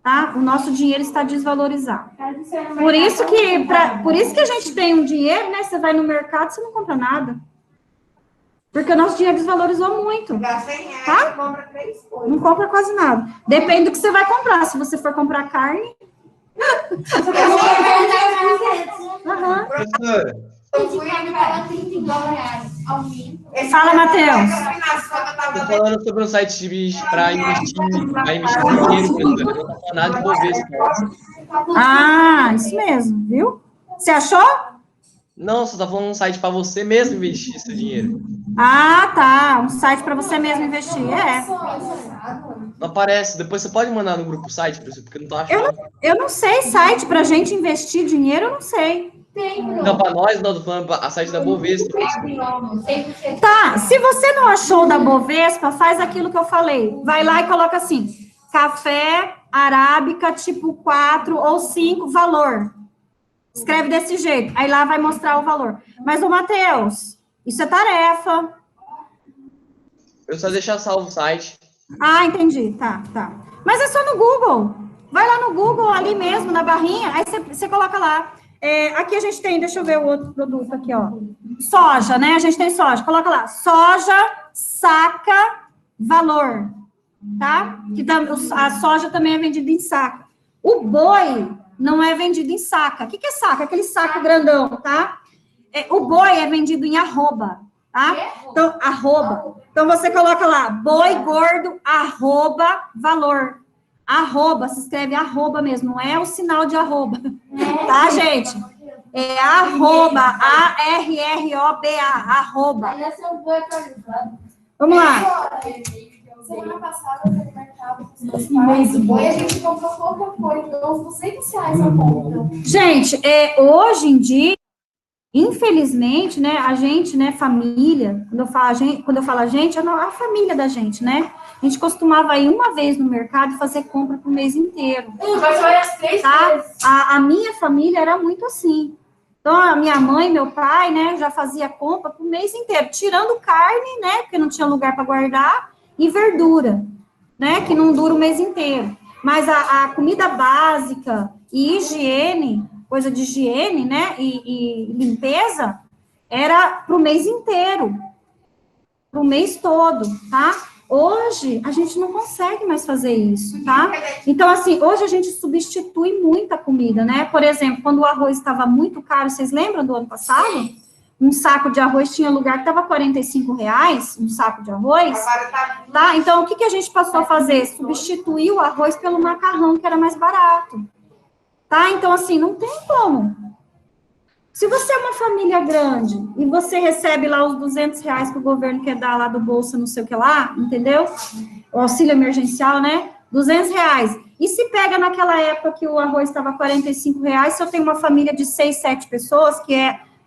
Tá? O nosso dinheiro está desvalorizado. Por isso que a gente tem um dinheiro, né? Você vai no mercado, você não compra nada. Porque o nosso dinheiro desvalorizou muito. Tá? Compra 3 coisas. Não compra quase nada. Depende do que você vai comprar. Se você for comprar carne... Uhum. Professora, Eu fui pagar $30 ao mês. Fala, Matheus. tô falando sobre um site para investir dinheiro, professora. Não tá falando nada de Bovespa. Ah, isso mesmo, viu? Você achou? Não, só tá falando um site para você mesmo investir seu dinheiro. Ah, tá. Um site para você mesmo investir. Não aparece. Depois você pode mandar no grupo o site, professor, porque eu não tô achando. Eu não sei site para gente investir dinheiro, eu não sei. Não, para nós, não, tô falando a site da Bovespa. Tá, se você não achou da Bovespa, faz aquilo que eu falei. Vai lá e coloca assim, café arábica tipo 4 ou 5, valor. Escreve desse jeito, aí lá vai mostrar o valor. Mas, ô Matheus, isso é tarefa. Eu só deixar salvo o site. Ah, entendi, tá. Mas é só no Google. Vai lá no Google, ali mesmo, na barrinha, aí você coloca lá. Aqui a gente tem, deixa eu ver o outro produto aqui, ó. Soja, né? A gente tem soja. Coloca lá, soja, saca, valor, tá? A soja também é vendida em saca. O boi não é vendido em saca. O que é saca? Aquele saco grandão, tá? O boi é vendido em arroba, tá? Então, arroba. Então, você coloca lá, boi gordo, arroba, valor. Arroba, se escreve arroba mesmo, não é o sinal de arroba. Tá, gente? É arroba, A-R-R-O-B-A, arroba. Vamos lá. Semana passada, no mercado, no boi, a gente comprou pouca coisa, então R$200 a compra. Gente, hoje em dia, infelizmente, né, a gente, né, família, quando eu falo a gente, é a família da gente, né? A gente costumava ir uma vez no mercado e fazer compra pro mês inteiro. Mas vai as 3 vezes. A minha família era muito assim. Então, a minha mãe, meu pai, né, já fazia compra pro mês inteiro, tirando carne, né, porque não tinha lugar para guardar, e verdura, né, que não dura o mês inteiro. Mas a comida básica e higiene, coisa de higiene, né, e limpeza, era pro mês inteiro, pro mês todo, tá? Hoje, a gente não consegue mais fazer isso, tá? Então, assim, hoje a gente substitui muita comida, né? Por exemplo, quando o arroz estava muito caro, vocês lembram do ano passado? Um saco de arroz tinha lugar que estava R$45, um saco de arroz, tá? Então, o que a gente passou a fazer? Substituir o arroz pelo macarrão, que era mais barato, tá? Então, assim, não tem como. Se você é uma família grande e você recebe lá os R$200 que o governo quer dar lá do bolsa, não sei o que lá, entendeu? O auxílio emergencial, né? R$200. E se pega naquela época que o arroz estava R$45, se eu tenho uma família de 6, 7 pessoas, que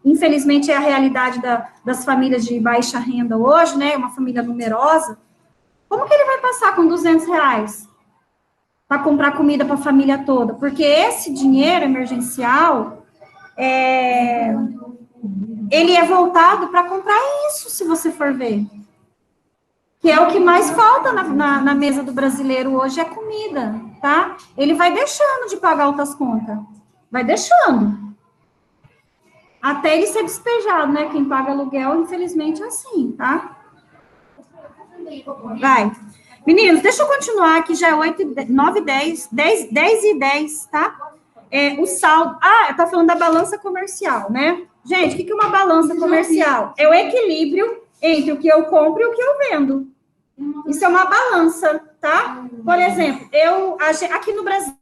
infelizmente, é a realidade das famílias de baixa renda hoje, né? Uma família numerosa. Como que ele vai passar com R$200 para comprar comida para a família toda? Porque esse dinheiro emergencial... ele é voltado para comprar isso, se você for ver. Que é o que mais falta na mesa do brasileiro hoje, é comida, tá? Ele vai deixando de pagar outras contas. Vai deixando. Até ele ser despejado, né? Quem paga aluguel, infelizmente, é assim, tá? Vai. Meninos, deixa eu continuar aqui, já é 8, 9, 10 e 10, tá? O saldo... eu tô falando da balança comercial, né? Gente, o que é uma balança comercial? É o equilíbrio entre o que eu compro e o que eu vendo, Isso é uma balança, tá? Por exemplo, aqui no Brasil,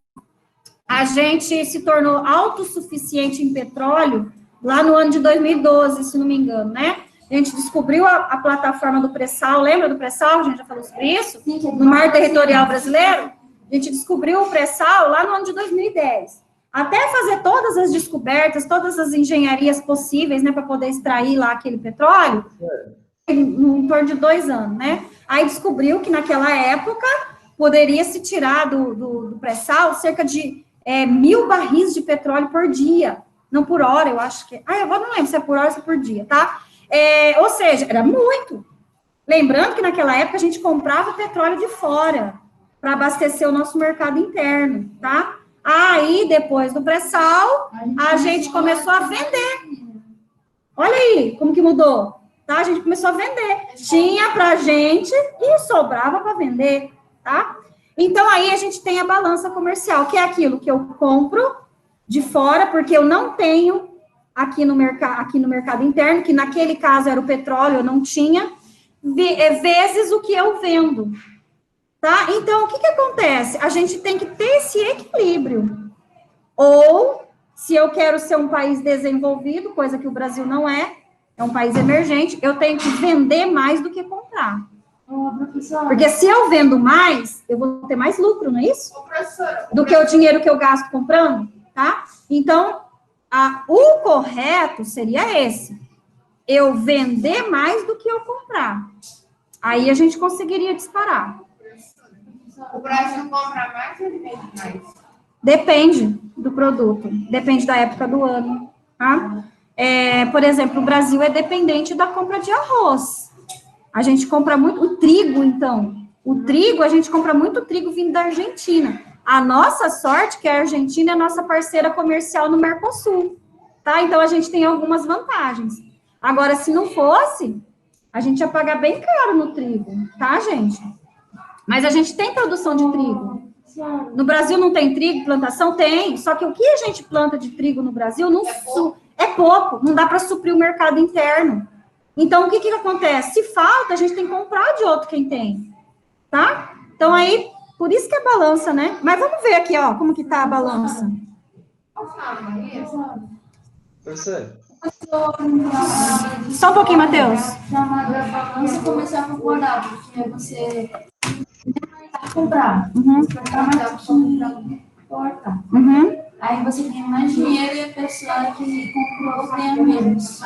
a gente se tornou autossuficiente em petróleo lá no ano de 2012, se não me engano, né? A gente descobriu a plataforma do pré-sal, lembra do pré-sal? A gente já falou sobre isso? No mar territorial brasileiro. A gente descobriu o pré-sal lá no ano de 2010. Até fazer todas as descobertas, todas as engenharias possíveis, né, para poder extrair lá aquele petróleo, em torno de 2 anos, né? Aí descobriu que naquela época poderia se tirar do pré-sal cerca de 1.000 barris de petróleo por dia. Não por hora, eu acho que... eu agora não lembro se é por hora ou se é por dia, tá? Ou seja, era muito. Lembrando que naquela época a gente comprava petróleo de fora para abastecer o nosso mercado interno, tá? Aí, depois do pré-sal, a gente começou a vender. Olha aí como que mudou, tá? A gente começou a vender. Tinha pra gente e sobrava para vender, tá? Então, aí a gente tem a balança comercial, que é aquilo que eu compro de fora, porque eu não tenho aqui no mercado interno, que naquele caso era o petróleo, eu não tinha, vezes o que eu vendo, tá? Então, o que acontece? A gente tem que ter esse equilíbrio. Ou, se eu quero ser um país desenvolvido, coisa que o Brasil não é um país emergente, eu tenho que vender mais do que comprar. Porque se eu vendo mais, eu vou ter mais lucro, não é isso? Do que o dinheiro que eu gasto comprando, tá? Então, o correto seria esse. Eu vender mais do que eu comprar. Aí a gente conseguiria disparar. O Brasil compra mais ou vende mais? Depende do produto. Depende da época do ano, tá? Por exemplo, o Brasil é dependente da compra de arroz. A gente compra muito... O trigo, então. O trigo, a gente compra muito trigo vindo da Argentina. A nossa sorte, que a Argentina é a nossa parceira comercial no Mercosul, tá? Então, a gente tem algumas vantagens. Agora, se não fosse, a gente ia pagar bem caro no trigo, tá, gente? Mas a gente tem produção de trigo. No Brasil não tem trigo, plantação? Tem. Só que o que a gente planta de trigo no Brasil é pouco. Não dá para suprir o mercado interno. Então, o que acontece? Se falta, a gente tem que comprar de outro quem tem, tá? Então, aí, por isso que é balança, né? Mas vamos ver aqui, ó, como que tá a balança. Professor. Só um pouquinho, Matheus. Chamada balança comercial concordada, porque você comprar. Comprar mais importa. Aí você tem mais dinheiro e a pessoa que comprou ganha menos.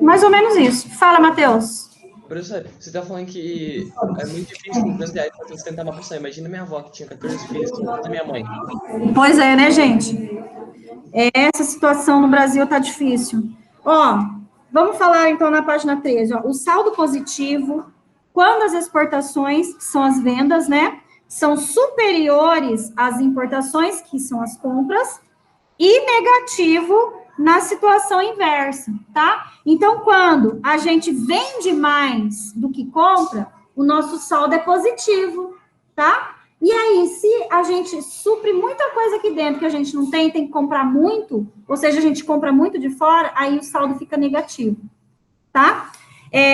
Mais ou menos isso. Fala, Matheus. Professor, você está falando que é muito difícil com R$ para sustentar uma pessoa. Imagina minha avó, que tinha 14 filhos, que da minha mãe. Pois é, né, gente? Essa situação no Brasil tá difícil. Ó, vamos falar, então, na página 13. Ó, o saldo positivo, quando as exportações, que são as vendas, né, são superiores às importações, que são as compras, e negativo na situação inversa, tá? Então, quando a gente vende mais do que compra, o nosso saldo é positivo, tá? E aí, se a gente supre muita coisa aqui dentro que a gente não tem que comprar muito, ou seja, a gente compra muito de fora, aí o saldo fica negativo, tá?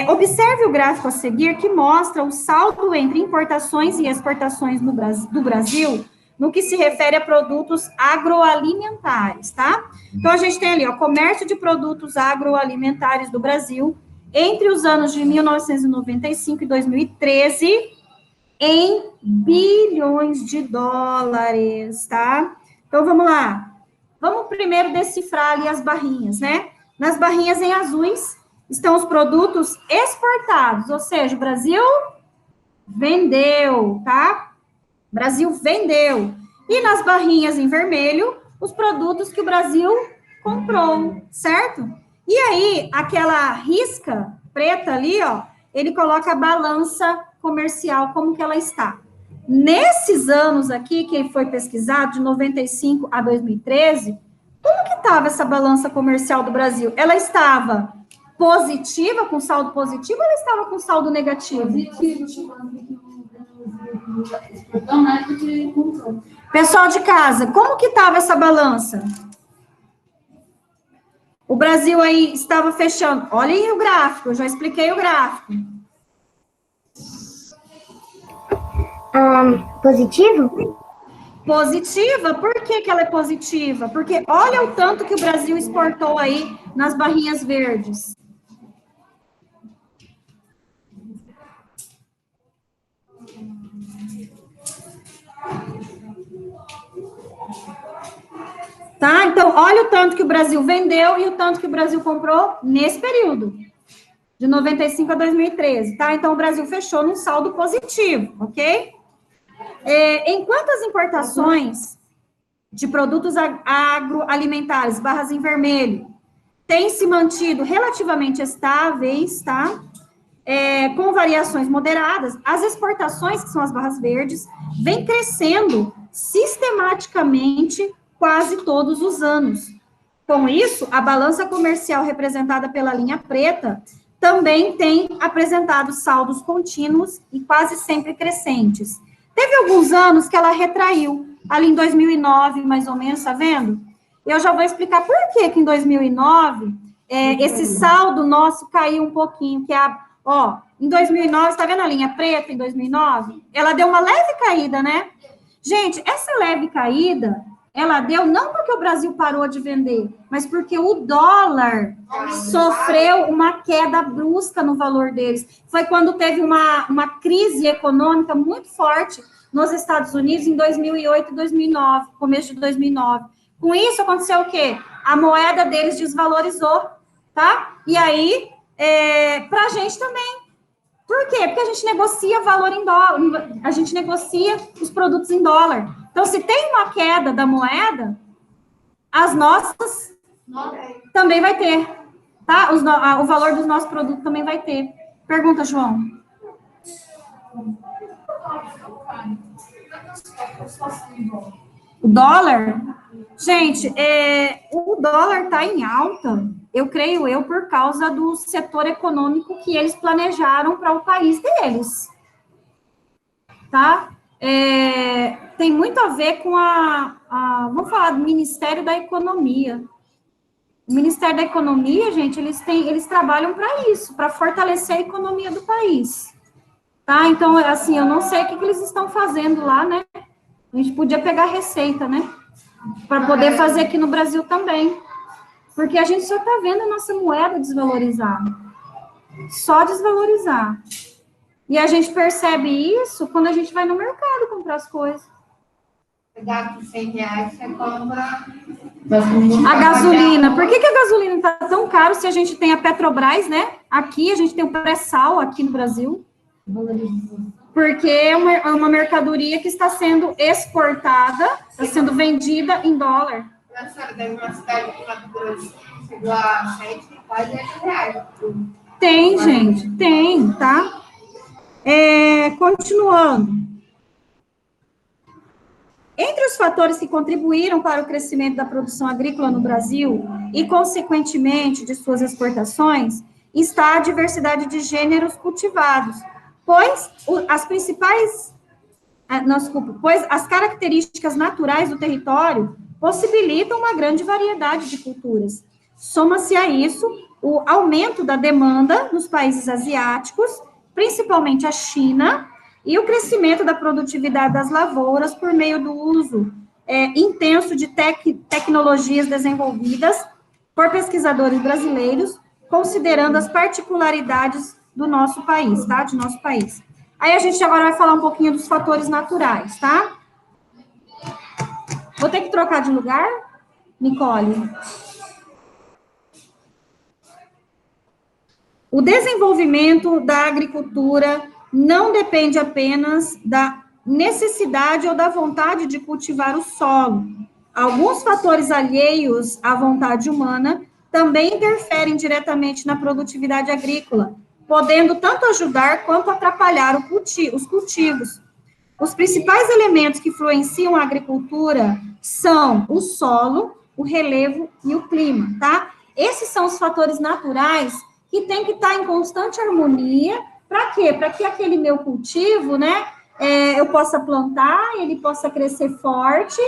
Observe o gráfico a seguir, que mostra o saldo entre importações e exportações do Brasil, no que se refere a produtos agroalimentares, tá? Então, a gente tem ali, ó, comércio de produtos agroalimentares do Brasil, entre os anos de 1995 e 2013, em bilhões de dólares, tá? Então, vamos lá. Vamos primeiro decifrar ali as barrinhas, né? Nas barrinhas em azuis estão os produtos exportados, ou seja, o Brasil vendeu, tá? Brasil vendeu. E nas barrinhas em vermelho, os produtos que o Brasil comprou, certo? E aí, aquela risca preta ali, ó, ele coloca a balança comercial, como que ela está. Nesses anos aqui, que foi pesquisado, de 95 a 2013, como que estava essa balança comercial do Brasil? Ela estava positiva, com saldo positivo, ou ela estava com saldo negativo? Pessoal de casa, como que estava essa balança? O Brasil aí estava fechando. Olhem o gráfico, eu já expliquei o gráfico. Positivo? Positiva? Por que que ela é positiva? Porque olha o tanto que o Brasil exportou aí nas barrinhas verdes. Tá? Então, olha o tanto que o Brasil vendeu e o tanto que o Brasil comprou nesse período, de 95 a 2013, tá? Então, o Brasil fechou num saldo positivo, ok? Enquanto as importações de produtos agroalimentares, barras em vermelho, têm se mantido relativamente estáveis, tá? Com variações moderadas, as exportações, que são as barras verdes, vêm crescendo sistematicamente quase todos os anos. Com isso, a balança comercial representada pela linha preta também tem apresentado saldos contínuos e quase sempre crescentes. Teve alguns anos que ela retraiu, ali em 2009, mais ou menos, tá vendo? Eu já vou explicar por que em 2009, esse saldo nosso caiu um pouquinho, que em 2009, tá vendo a linha preta em 2009? Ela deu uma leve caída, né? Gente, essa leve caída, ela deu não porque o Brasil parou de vender, mas porque o dólar sofreu uma queda brusca no valor deles. Foi quando teve uma crise econômica muito forte nos Estados Unidos em 2008 e 2009, começo de 2009. Com isso, aconteceu o quê? A moeda deles desvalorizou, tá? E aí, para a gente também. Por quê? Porque a gente negocia valor em dólar, a gente negocia os produtos em dólar. Então, se tem uma queda da moeda, as nossas também vai ter, tá? O valor dos nossos produtos também vai ter. Pergunta, João. O dólar? Gente, o dólar está em alta, eu creio por causa do setor econômico que eles planejaram para o país deles, tá? Tem muito a ver com vamos falar do Ministério da Economia. O Ministério da Economia, gente, eles trabalham para isso, para fortalecer a economia do país, tá? Então, assim, eu não sei o que eles estão fazendo lá, né? A gente podia pegar receita, né? Para poder fazer aqui no Brasil também. Porque a gente só está vendo a nossa moeda desvalorizar. Só desvalorizar. E a gente percebe isso quando a gente vai no mercado comprar as coisas. Pegar aqui R$100, você compra... A gasolina. Por que a gasolina está tão caro se a gente tem a Petrobras, né? Aqui a gente tem o pré-sal aqui no Brasil. Porque é uma mercadoria que está sendo exportada, está sendo vendida em dólar. A senhora deve uma cidade de Mato Grosso, chegou a 7, quase R$10. Tem, gente, tem, tá? Continuando. Entre os fatores que contribuíram para o crescimento da produção agrícola no Brasil e, consequentemente, de suas exportações, está a diversidade de gêneros cultivados, pois as características naturais do território possibilitam uma grande variedade de culturas. Soma-se a isso o aumento da demanda nos países asiáticos, principalmente a China, e o crescimento da produtividade das lavouras por meio do uso intenso de tecnologias desenvolvidas por pesquisadores brasileiros, considerando as particularidades do nosso país, tá? De nosso país. Aí a gente agora vai falar um pouquinho dos fatores naturais, tá? Vou ter que trocar de lugar, Nicole? O desenvolvimento da agricultura não depende apenas da necessidade ou da vontade de cultivar o solo. Alguns fatores alheios à vontade humana também interferem diretamente na produtividade agrícola, podendo tanto ajudar quanto atrapalhar os cultivos. Os principais elementos que influenciam a agricultura são o solo, o relevo e o clima, tá? Esses são os fatores naturais que tem que estar em constante harmonia. Para quê? Para que aquele meu cultivo, né, eu possa plantar, ele possa crescer forte,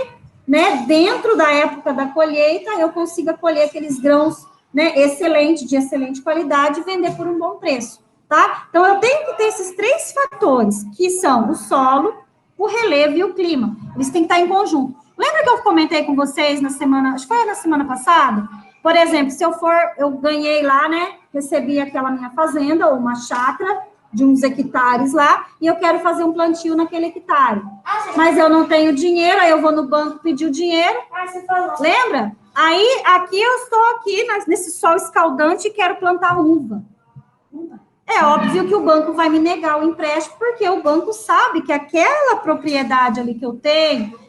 né, dentro da época da colheita, eu consiga colher aqueles grãos, né, de excelente qualidade e vender por um bom preço, tá? Então, eu tenho que ter esses 3 fatores, que são o solo, o relevo e o clima. Eles têm que estar em conjunto. Lembra que eu comentei com vocês na semana, acho que foi na semana passada? Por exemplo, se eu ganhei lá, né, recebi aquela minha fazenda, ou uma chácara, de uns hectares lá, e eu quero fazer um plantio naquele hectare. Mas eu não tenho dinheiro, aí eu vou no banco pedir o dinheiro. Lembra? Aí, aqui eu estou aqui, nesse sol escaldante, e quero plantar uva. É óbvio que o banco vai me negar o empréstimo, porque o banco sabe que aquela propriedade ali que eu tenho,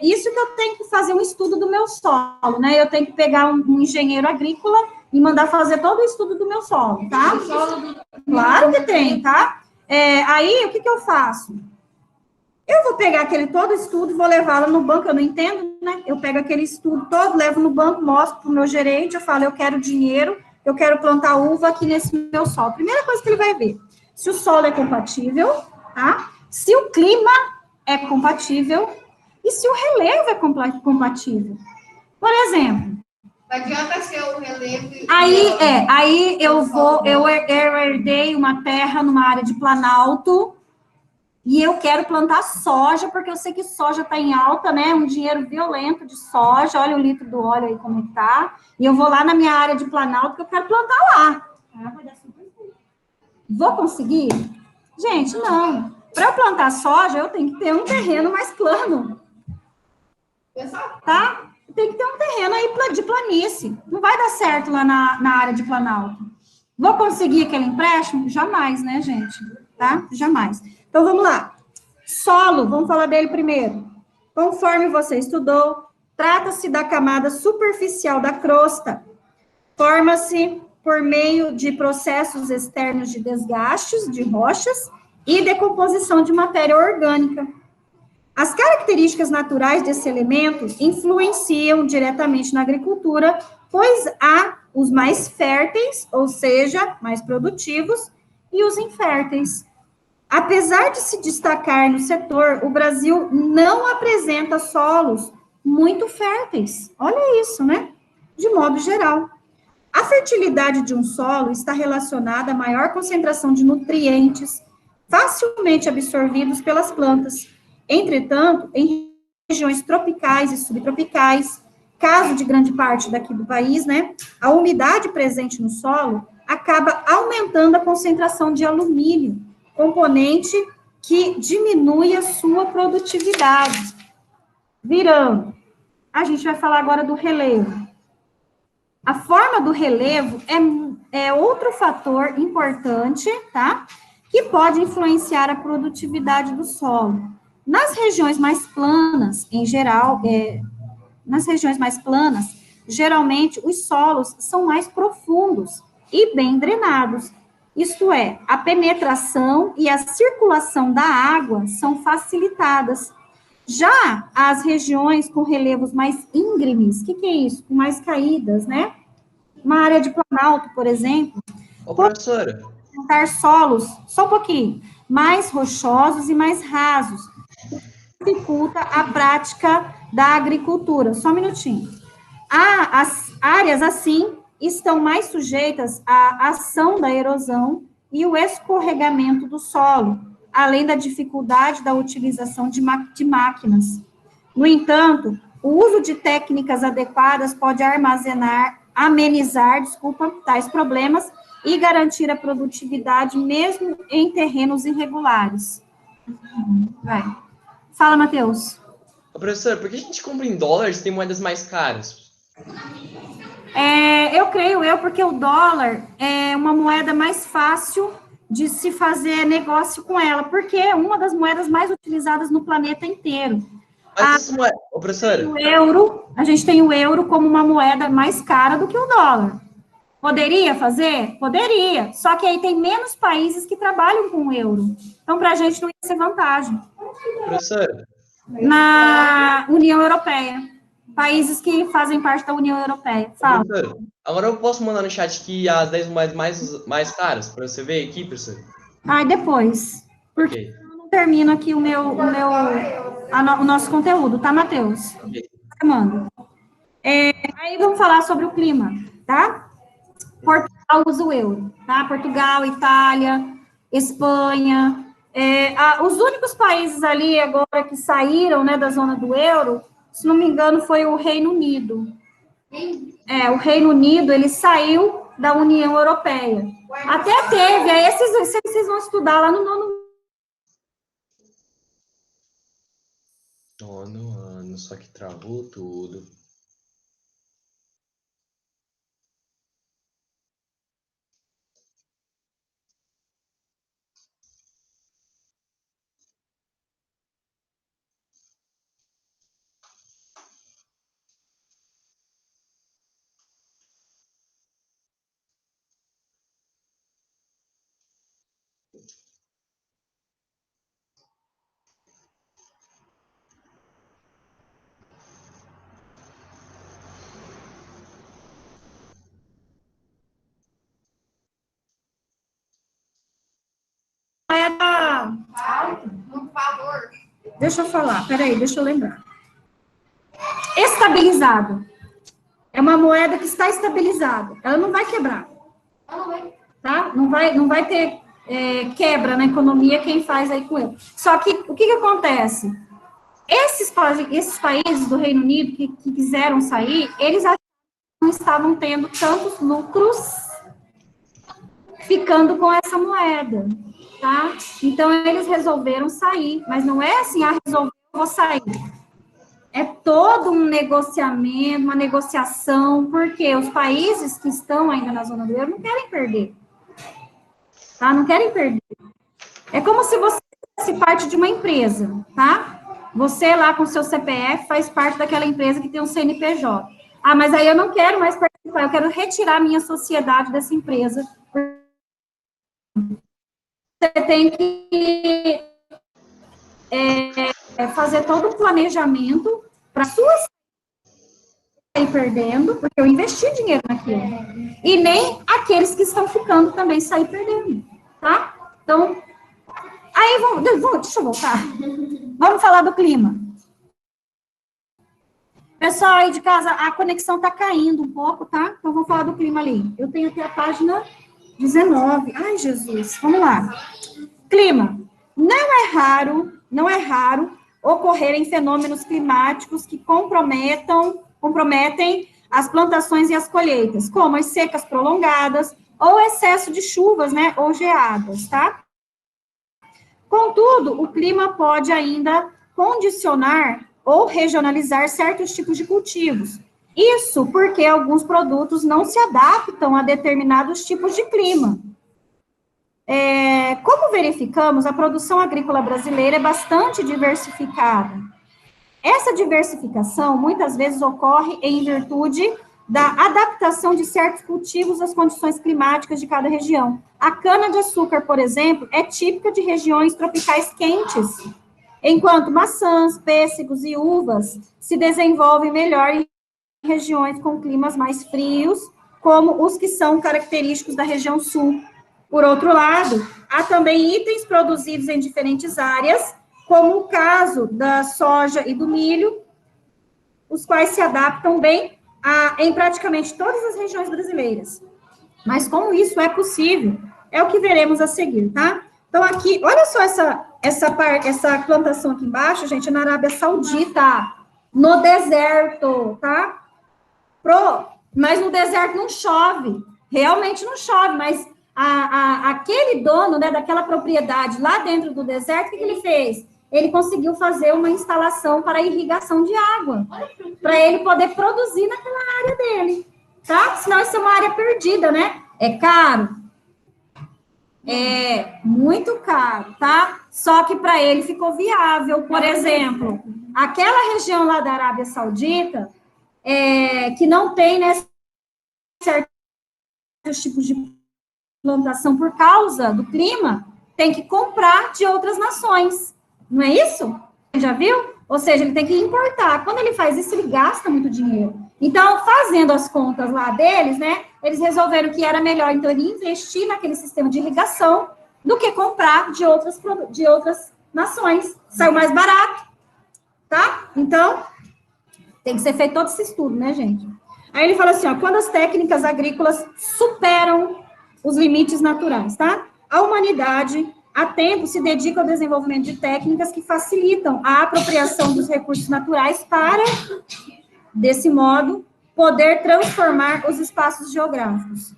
isso que eu tenho que fazer um estudo do meu solo, né? Eu tenho que pegar um engenheiro agrícola e mandar fazer todo o estudo do meu solo, tá? Claro que tem, tá? Aí, o que eu faço? Eu vou pegar aquele todo estudo, vou levá-lo no banco, eu não entendo, né? Eu pego aquele estudo todo, levo no banco, mostro para o meu gerente, eu falo, eu quero dinheiro, eu quero plantar uva aqui nesse meu solo. Primeira coisa que ele vai ver, se o solo é compatível, tá? Se o clima é compatível e se o relevo é compatível. Por exemplo, Não adianta ser o relevo. Aí eu herdei uma terra numa área de Planalto e eu quero plantar soja, porque eu sei que soja está em alta, né? Um dinheiro violento de soja, olha o litro do óleo aí como está. E eu vou lá na minha área de Planalto que eu quero plantar lá. Vou conseguir? Gente, não. Para eu plantar soja, eu tenho que ter um terreno mais plano. Tá? Tem que ter um terreno aí de planície. Não vai dar certo lá na área de Planalto. Vou conseguir aquele empréstimo? Jamais, né, gente? Tá? Jamais. Então, vamos lá. Solo, vamos falar dele primeiro. Conforme você estudou, trata-se da camada superficial da crosta. Forma-se por meio de processos externos de desgastes de rochas e decomposição de matéria orgânica. As características naturais desse elemento influenciam diretamente na agricultura, pois há os mais férteis, ou seja, mais produtivos, e os inférteis. Apesar de se destacar no setor, o Brasil não apresenta solos muito férteis. Olha isso, né? De modo geral. A fertilidade de um solo está relacionada à maior concentração de nutrientes facilmente absorvidos pelas plantas. Entretanto, em regiões tropicais e subtropicais, caso de grande parte daqui do país, né, a umidade presente no solo acaba aumentando a concentração de alumínio, componente que diminui a sua produtividade. Virando, a gente vai falar agora do relevo. A forma do relevo é outro fator importante, tá? Que pode influenciar a produtividade do solo. Nas regiões mais planas, em geral, geralmente os solos são mais profundos e bem drenados. Isto é, a penetração e a circulação da água são facilitadas. Já as regiões com relevos mais íngremes, o que é isso? Com mais caídas, né? Uma área de Planalto, por exemplo. Ô, professora. Apresentar solos, só um pouquinho, mais rochosos e mais rasos. Dificulta a prática da agricultura. Só um minutinho. As áreas, assim, estão mais sujeitas à ação da erosão e o escorregamento do solo, além da dificuldade da utilização de máquinas. No entanto, o uso de técnicas adequadas pode amenizar tais problemas e garantir a produtividade mesmo em terrenos irregulares. Vai. Fala, Matheus. Ô, professor, por que a gente compra em dólares e tem moedas mais caras? Eu creio porque o dólar é uma moeda mais fácil de se fazer negócio com ela, porque é uma das moedas mais utilizadas no planeta inteiro. Mas essa moeda, ô, professora... A gente tem o euro como uma moeda mais cara do que o dólar. Poderia fazer? Poderia. Só que aí tem menos países que trabalham com o euro. Então, para a gente não ia ser vantagem. Professora... Na União Europeia. Países que fazem parte da União Europeia. Fala. Professora, agora eu posso mandar no chat aqui as 10 moedas mais caras, para você ver aqui, professor? Depois. Porque eu não termino aqui o nosso conteúdo, tá, Matheus? Ok. Manda. Aí vamos falar sobre o clima, tá? Portugal usa o euro, tá? Portugal, Itália, Espanha, Os únicos países ali agora que saíram, né, da zona do euro, se não me engano, foi o Reino Unido. O Reino Unido, ele saiu da União Europeia. Até teve, aí vocês vão estudar lá no nono ano, só que travou tudo. Por favor. Deixa eu falar, peraí, deixa eu lembrar. Estabilizado. É uma moeda que está estabilizada. Ela não vai quebrar. Tá? Não vai ter quebra na economia quem faz aí com ele. Só que, o que acontece? Esses países do Reino Unido que quiseram sair, eles não estavam tendo tantos lucros ficando com essa moeda, tá? Então, eles resolveram sair, mas não é assim, resolveu, vou sair. É todo um negociamento, uma negociação, porque os países que estão ainda na zona do euro não querem perder, tá? Não querem perder. É como se você fosse parte de uma empresa, tá? Você lá com seu CPF faz parte daquela empresa que tem um CNPJ. Mas aí eu não quero mais participar, eu quero retirar minha sociedade dessa empresa. Você tem que fazer todo o planejamento para suas sair perdendo, porque eu investi dinheiro naquilo. E nem aqueles que estão ficando também sair perdendo, tá? Então, aí, deixa eu voltar. Vamos falar do clima. Pessoal aí de casa, a conexão tá caindo um pouco, tá? Então, vamos falar do clima ali. Eu tenho aqui a página 19. Ai, Jesus, vamos lá. Clima. Não é raro ocorrerem fenômenos climáticos que comprometem as plantações e as colheitas, como as secas prolongadas ou excesso de chuvas, né, ou geadas, tá? Contudo, o clima pode ainda condicionar ou regionalizar certos tipos de cultivos. Isso porque alguns produtos não se adaptam a determinados tipos de clima. Como verificamos, a produção agrícola brasileira é bastante diversificada. Essa diversificação, muitas vezes, ocorre em virtude da adaptação de certos cultivos às condições climáticas de cada região. A cana-de-açúcar, por exemplo, é típica de regiões tropicais quentes, enquanto maçãs, pêssegos e uvas se desenvolvem melhor em regiões com climas mais frios, como os que são característicos da região sul. Por outro lado, há também itens produzidos em diferentes áreas, como o caso da soja e do milho, os quais se adaptam bem em praticamente todas as regiões brasileiras. Mas como isso é possível, é o que veremos a seguir, tá? Então, aqui, olha só essa plantação aqui embaixo, gente, na Arábia Saudita, no deserto, tá? Mas no deserto não chove, realmente não chove, mas aquele dono, né, daquela propriedade lá dentro do deserto, o que ele fez? Ele conseguiu fazer uma instalação para irrigação de água, para ele poder produzir naquela área dele, tá? Senão isso é uma área perdida, né? É caro? É muito caro, tá? Só que para ele ficou viável. Por exemplo, aquela região lá da Arábia Saudita, que não tem, né, certos tipos de plantação por causa do clima, tem que comprar de outras nações. Não é isso? Já viu? Ou seja, ele tem que importar. Quando ele faz isso, ele gasta muito dinheiro. Então, fazendo as contas lá deles, né, eles resolveram que era melhor, então, ele investir naquele sistema de irrigação do que comprar de outras nações. Saiu mais barato, tá? Então, tem que ser feito todo esse estudo, né, gente? Aí ele fala assim, ó, quando as técnicas agrícolas superam os limites naturais, tá? A humanidade há tempo se dedica ao desenvolvimento de técnicas que facilitam a apropriação dos recursos naturais para, desse modo, poder transformar os espaços geográficos.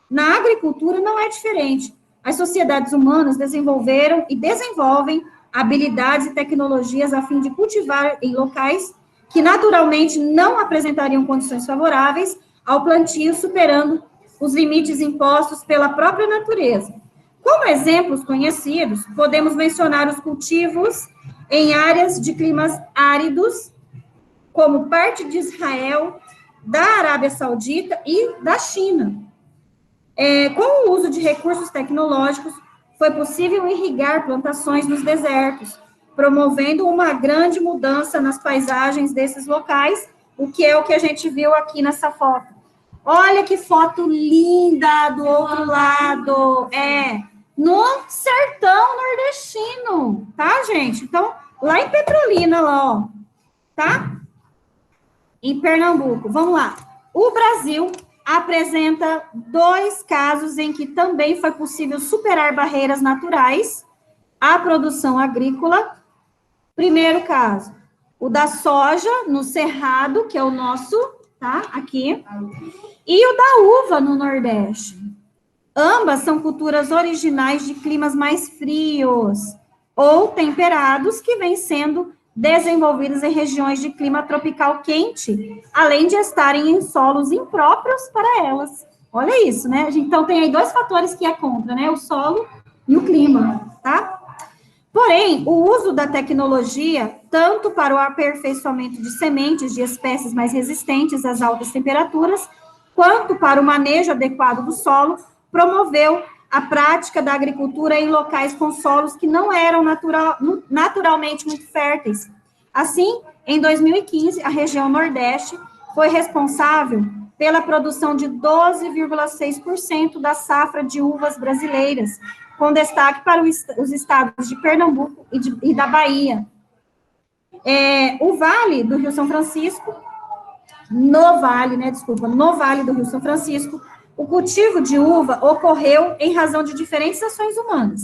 Na agricultura não é diferente. As sociedades humanas desenvolveram e desenvolvem habilidades e tecnologias a fim de cultivar em locais que naturalmente não apresentariam condições favoráveis ao plantio, superando os limites impostos pela própria natureza. Como exemplos conhecidos, podemos mencionar os cultivos em áreas de climas áridos, como parte de Israel, da Arábia Saudita e da China. Com o uso de recursos tecnológicos, foi possível irrigar plantações nos desertos, promovendo uma grande mudança nas paisagens desses locais, o que é o que a gente viu aqui nessa foto. Olha que foto linda do outro lado, no sertão nordestino, tá, gente? Então, lá em Petrolina, lá, ó, tá? Em Pernambuco, vamos lá. O Brasil apresenta 2 casos em que também foi possível superar barreiras naturais à produção agrícola. Primeiro caso, o da soja no Cerrado, que é o nosso, tá, aqui, e o da uva no Nordeste. Ambas são culturas originais de climas mais frios ou temperados que vêm sendo desenvolvidas em regiões de clima tropical quente, além de estarem em solos impróprios para elas. Olha isso, né? Então, tem aí 2 fatores que é contra, né? O solo e o clima, tá? Porém, o uso da tecnologia, tanto para o aperfeiçoamento de sementes de espécies mais resistentes às altas temperaturas, quanto para o manejo adequado do solo, promoveu a prática da agricultura em locais com solos que não eram naturalmente muito férteis. Assim, em 2015, a região Nordeste foi responsável pela produção de 12,6% da safra de uvas brasileiras, com destaque para os estados de Pernambuco e da Bahia. O Vale do Rio São Francisco, no Vale do Rio São Francisco, o cultivo de uva ocorreu em razão de diferentes ações humanas.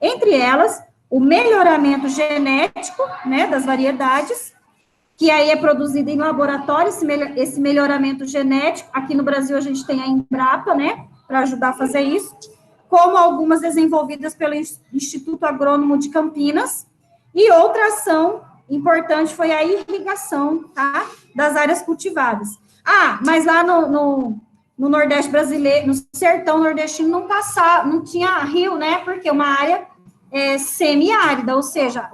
Entre elas, o melhoramento genético, né, das variedades, que aí é produzido em laboratório, esse melhoramento genético. Aqui no Brasil a gente tem a Embrapa, né, para ajudar a fazer isso, como algumas desenvolvidas pelo Instituto Agrônomo de Campinas, e outra ação importante foi a irrigação, tá, das áreas cultivadas. Mas lá no Nordeste brasileiro, no sertão nordestino, não tinha rio, né, porque é uma área semiárida, ou seja,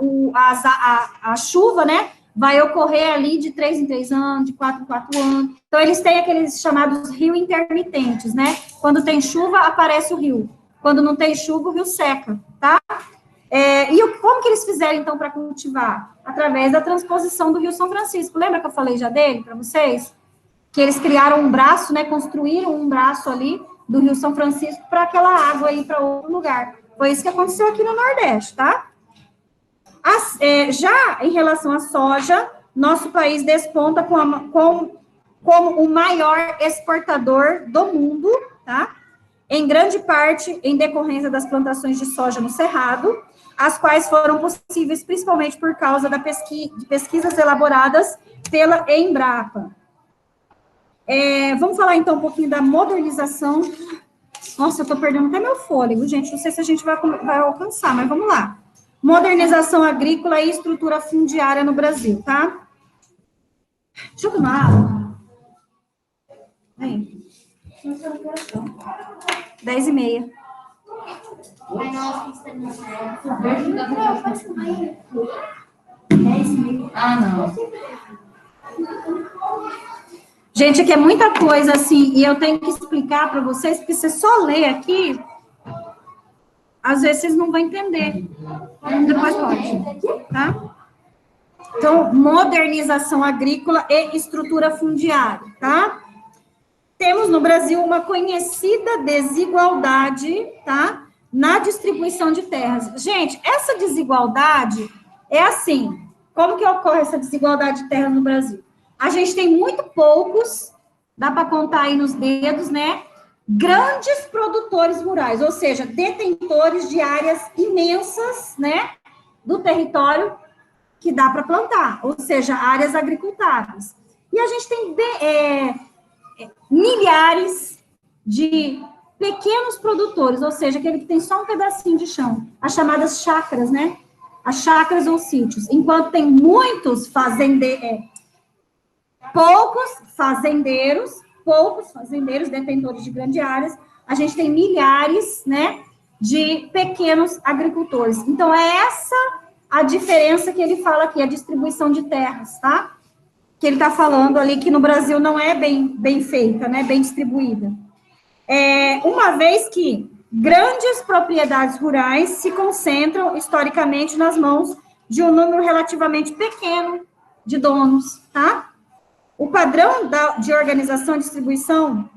a chuva, né, vai ocorrer ali de 3 em 3 anos, de 4 em 4 anos. Então, eles têm aqueles chamados rios intermitentes, né? Quando tem chuva, aparece o rio. Quando não tem chuva, o rio seca, tá? Como que eles fizeram, então, para cultivar? Através da transposição do Rio São Francisco. Lembra que eu falei já dele para vocês? Que eles criaram um braço, né? Construíram um braço ali do Rio São Francisco para aquela água ir para outro lugar. Foi isso que aconteceu aqui no Nordeste, tá? Já em relação à soja, nosso país desponta como o maior exportador do mundo, tá? Em grande parte em decorrência das plantações de soja no Cerrado, as quais foram possíveis principalmente por causa de pesquisas elaboradas pela Embrapa. Vamos falar então um pouquinho da modernização. Nossa, eu estou perdendo até meu fôlego, gente. Não sei se a gente vai alcançar, mas vamos lá. Modernização agrícola e estrutura fundiária no Brasil, tá? Deixa eu tomar água. Aí. 10h30. Não. Gente, aqui é muita coisa, assim, e eu tenho que explicar para vocês, porque você só lê aqui, às vezes vocês não vão entender. Depois pode, tá? Então, modernização agrícola e estrutura fundiária, tá? Temos no Brasil uma conhecida desigualdade, tá? Na distribuição de terras. Gente, essa desigualdade é assim. Como que ocorre essa desigualdade de terras no Brasil? A gente tem muito poucos, dá para contar aí nos dedos, né? grandes produtores rurais, ou seja, detentores de áreas imensas, né, do território que dá para plantar, ou seja, áreas agricultáveis. E a gente tem milhares de pequenos produtores, ou seja, aquele que tem só um pedacinho de chão, as chamadas chácaras, né? As chácaras ou sítios. Enquanto tem muitos poucos fazendeiros detentores de grandes áreas, a gente tem milhares, né, de pequenos agricultores. Então, é essa a diferença que ele fala aqui, a distribuição de terras, tá? Que ele está falando ali que no Brasil não é bem feita, né, bem distribuída. Uma vez que grandes propriedades rurais se concentram historicamente nas mãos de um número relativamente pequeno de donos, tá? O padrão de organização e distribuição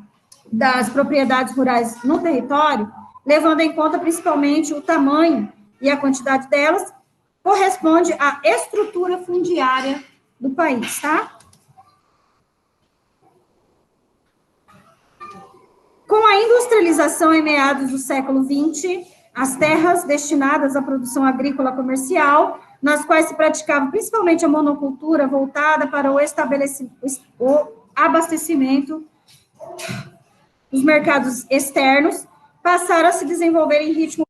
das propriedades rurais no território, levando em conta principalmente o tamanho e a quantidade delas, corresponde à estrutura fundiária do país, tá? Com a industrialização em meados do século XX, as terras destinadas à produção agrícola comercial, nas quais se praticava principalmente a monocultura voltada para o abastecimento dos mercados externos, passaram a se desenvolver em ritmo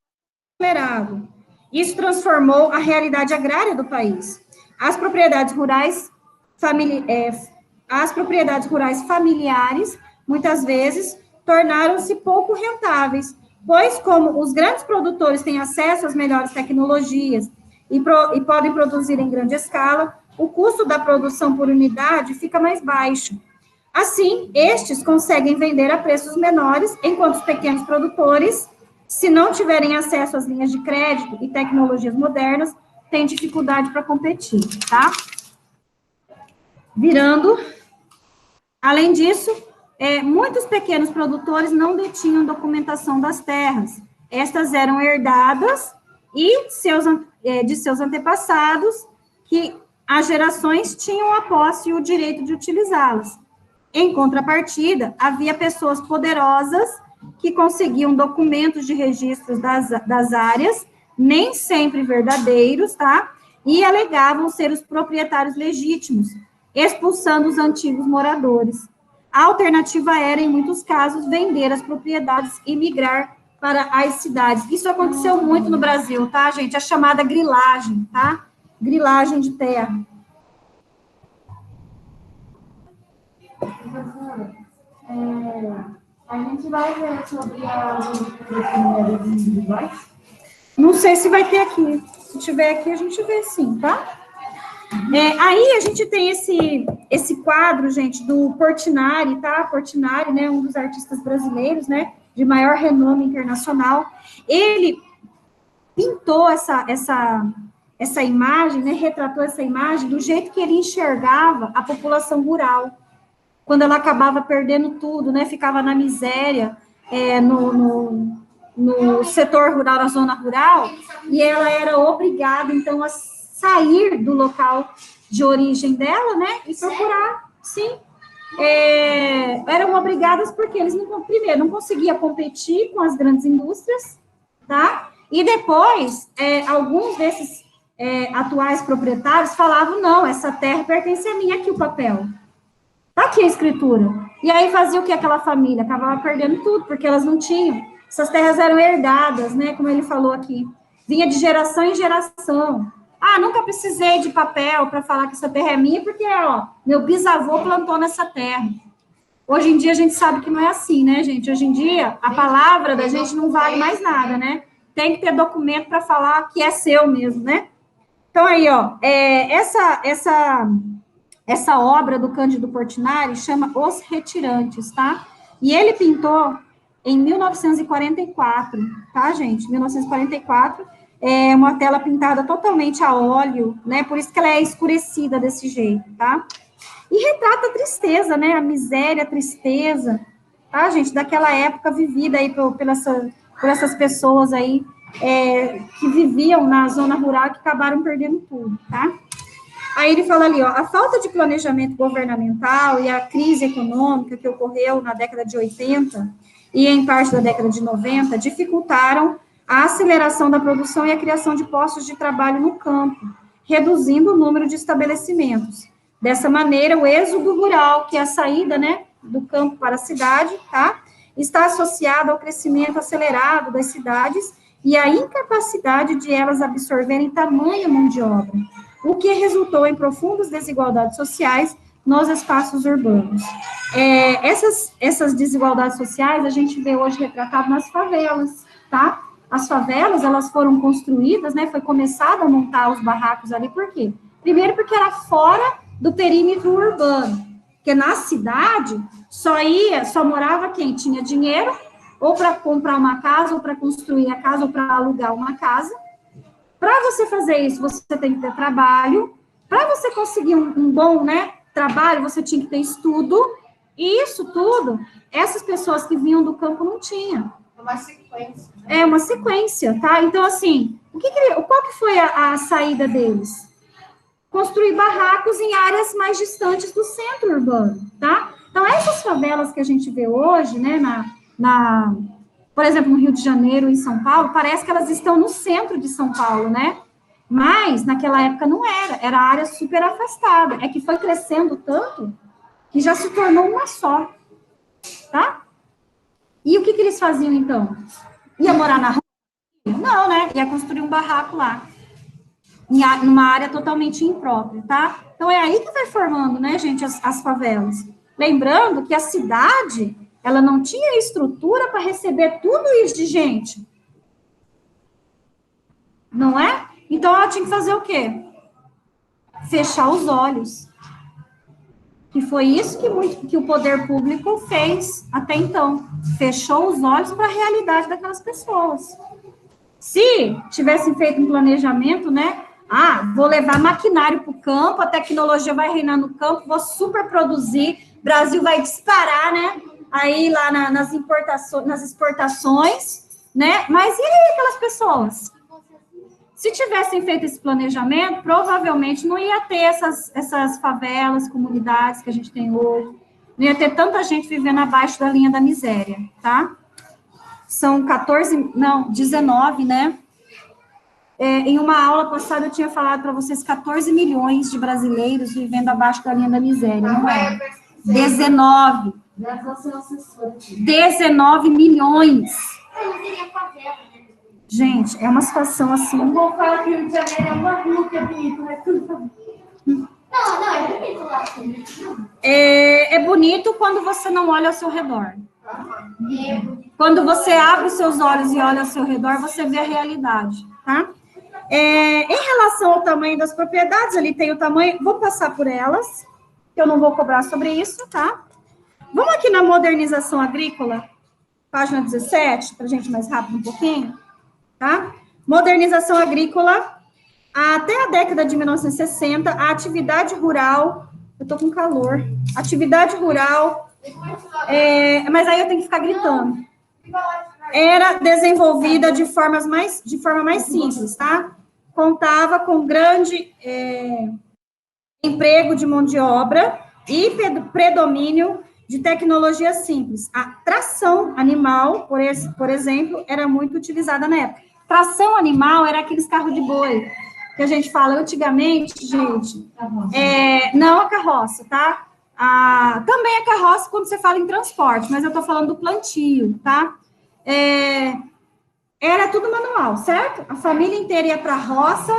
acelerado. Isso transformou a realidade agrária do país. As propriedades rurais familiares, muitas vezes, tornaram-se pouco rentáveis, pois como os grandes produtores têm acesso às melhores tecnologias e podem produzir em grande escala, o custo da produção por unidade fica mais baixo. Assim, estes conseguem vender a preços menores, enquanto os pequenos produtores, se não tiverem acesso às linhas de crédito e tecnologias modernas, têm dificuldade para competir, tá? Além disso, muitos pequenos produtores não detinham documentação das terras. Estas eram herdadas de seus antepassados, que as gerações tinham a posse e o direito de utilizá-las. Em contrapartida, havia pessoas poderosas que conseguiam documentos de registros das áreas, nem sempre verdadeiros, tá? E alegavam ser os proprietários legítimos, expulsando os antigos moradores. A alternativa era, em muitos casos, vender as propriedades e migrar para as cidades. Isso aconteceu muito no Brasil, tá, gente? A chamada grilagem, tá? Grilagem de terra. Professora, a gente vai ver sobre as mulheres individuais? Não sei se vai ter aqui. Se tiver aqui, a gente vê sim, tá? Aí a gente tem esse quadro, gente, do Portinari, tá? Portinari, né, um dos artistas brasileiros, né, de maior renome internacional. Ele pintou essa imagem, né, retratou essa imagem do jeito que ele enxergava a população rural, quando ela acabava perdendo tudo, né, ficava na miséria, no setor rural, na zona rural, e ela era obrigada, então, a sair do local de origem dela, né, e procurar, sim, eram obrigadas porque eles, primeiro, não conseguiam competir com as grandes indústrias, tá, e depois, alguns desses atuais proprietários falavam, não, essa terra pertence a mim, aqui o papel, tá aqui a escritura, e aí fazia o que aquela família? Acabava perdendo tudo, porque elas não tinham, essas terras eram herdadas, né, como ele falou aqui, vinha de geração em geração. Ah, nunca precisei de papel para falar que essa terra é minha, porque, ó, meu bisavô plantou nessa terra. Hoje em dia, a gente sabe que não é assim, né, gente? Hoje em dia, a palavra da gente não vale mais nada, né? Tem que ter documento para falar que é seu mesmo, né? Então, aí, ó, essa obra do Cândido Portinari chama Os Retirantes, tá? E ele pintou em 1944, tá, gente? 1944, uma tela pintada totalmente a óleo, né? Por isso que ela é escurecida desse jeito, tá? E retrata a tristeza, né? A miséria, a tristeza, tá, gente? Daquela época vivida aí por essas pessoas aí que viviam na zona rural e que acabaram perdendo tudo, tá? Aí ele fala ali, ó, a falta de planejamento governamental e a crise econômica que ocorreu na década de 80 e em parte da década de 90 dificultaram a aceleração da produção e a criação de postos de trabalho no campo, reduzindo o número de estabelecimentos. Dessa maneira, o êxodo rural, que é a saída, né, do campo para a cidade, tá, está associado ao crescimento acelerado das cidades e à incapacidade de elas absorverem tamanha mão de obra, o que resultou em profundas desigualdades sociais nos espaços urbanos. Essas desigualdades sociais a gente vê hoje retratado nas favelas, tá? As favelas, elas foram construídas, né, foi começado a montar os barracos ali, por quê? Primeiro porque era fora do perímetro urbano, porque na cidade só morava quem tinha dinheiro, ou para comprar uma casa, ou para construir a casa, ou para alugar uma casa. Para você fazer isso, você tem que ter trabalho. Para você conseguir um bom, né, trabalho, você tinha que ter estudo. E isso tudo, essas pessoas que vinham do campo não tinham. Uma sequência. É uma sequência, tá? Então, assim, qual que foi a saída deles? Construir barracos em áreas mais distantes do centro urbano, tá? Então, essas favelas que a gente vê hoje, né, por exemplo, no Rio de Janeiro e em São Paulo, parece que elas estão no centro de São Paulo, né? Mas, naquela época, não era área super afastada. É que foi crescendo tanto que já se tornou uma só, tá? E o que eles faziam, então? Ia morar na rua? Não, né? Ia construir um barraco lá, numa área totalmente imprópria, tá? Então, é aí que vai formando, né, gente, as favelas. Lembrando que a cidade, ela não tinha estrutura para receber tudo isso de gente. Não é? Então, ela tinha que fazer o quê? Fechar os olhos. Que foi isso que o poder público fez até então. Fechou os olhos para a realidade daquelas pessoas. Se tivessem feito um planejamento, né? Vou levar maquinário para o campo, a tecnologia vai reinar no campo, vou super produzir, Brasil vai disparar, né? Aí lá nas exportações, né? Mas e aí aquelas pessoas? Se tivessem feito esse planejamento, provavelmente não ia ter essas favelas, comunidades que a gente tem hoje, não ia ter tanta gente vivendo abaixo da linha da miséria, tá? São 19, né? Em uma aula passada eu tinha falado para vocês 14 milhões de brasileiros vivendo abaixo da linha da miséria, não é? 19. 19 milhões. Gente, é uma situação assim. O povo fala que o Rio de Janeiro é uma rua que é bonito, né? Não, é bonito lá. É bonito quando você não olha ao seu redor. Quando você abre os seus olhos e olha ao seu redor, você vê a realidade, tá? Em relação ao tamanho das propriedades, ali tem o tamanho, vou passar por elas, que eu não vou cobrar sobre isso, tá? Vamos aqui na modernização agrícola, página 17, para a gente ir mais rápido um pouquinho, tá? Modernização agrícola, até a década de 1960, a atividade rural, eu tô com calor, atividade rural, mas aí eu tenho que ficar gritando, era desenvolvida de forma mais simples, tá? Contava com grande emprego de mão de obra e predomínio de tecnologia simples. A tração animal, por exemplo, era muito utilizada na época. Tração animal era aqueles carros de boi, que a gente fala antigamente, gente. Não a carroça, tá? Também a carroça quando você fala em transporte, mas eu tô falando do plantio, tá? Era tudo manual, certo? A família inteira ia para a roça,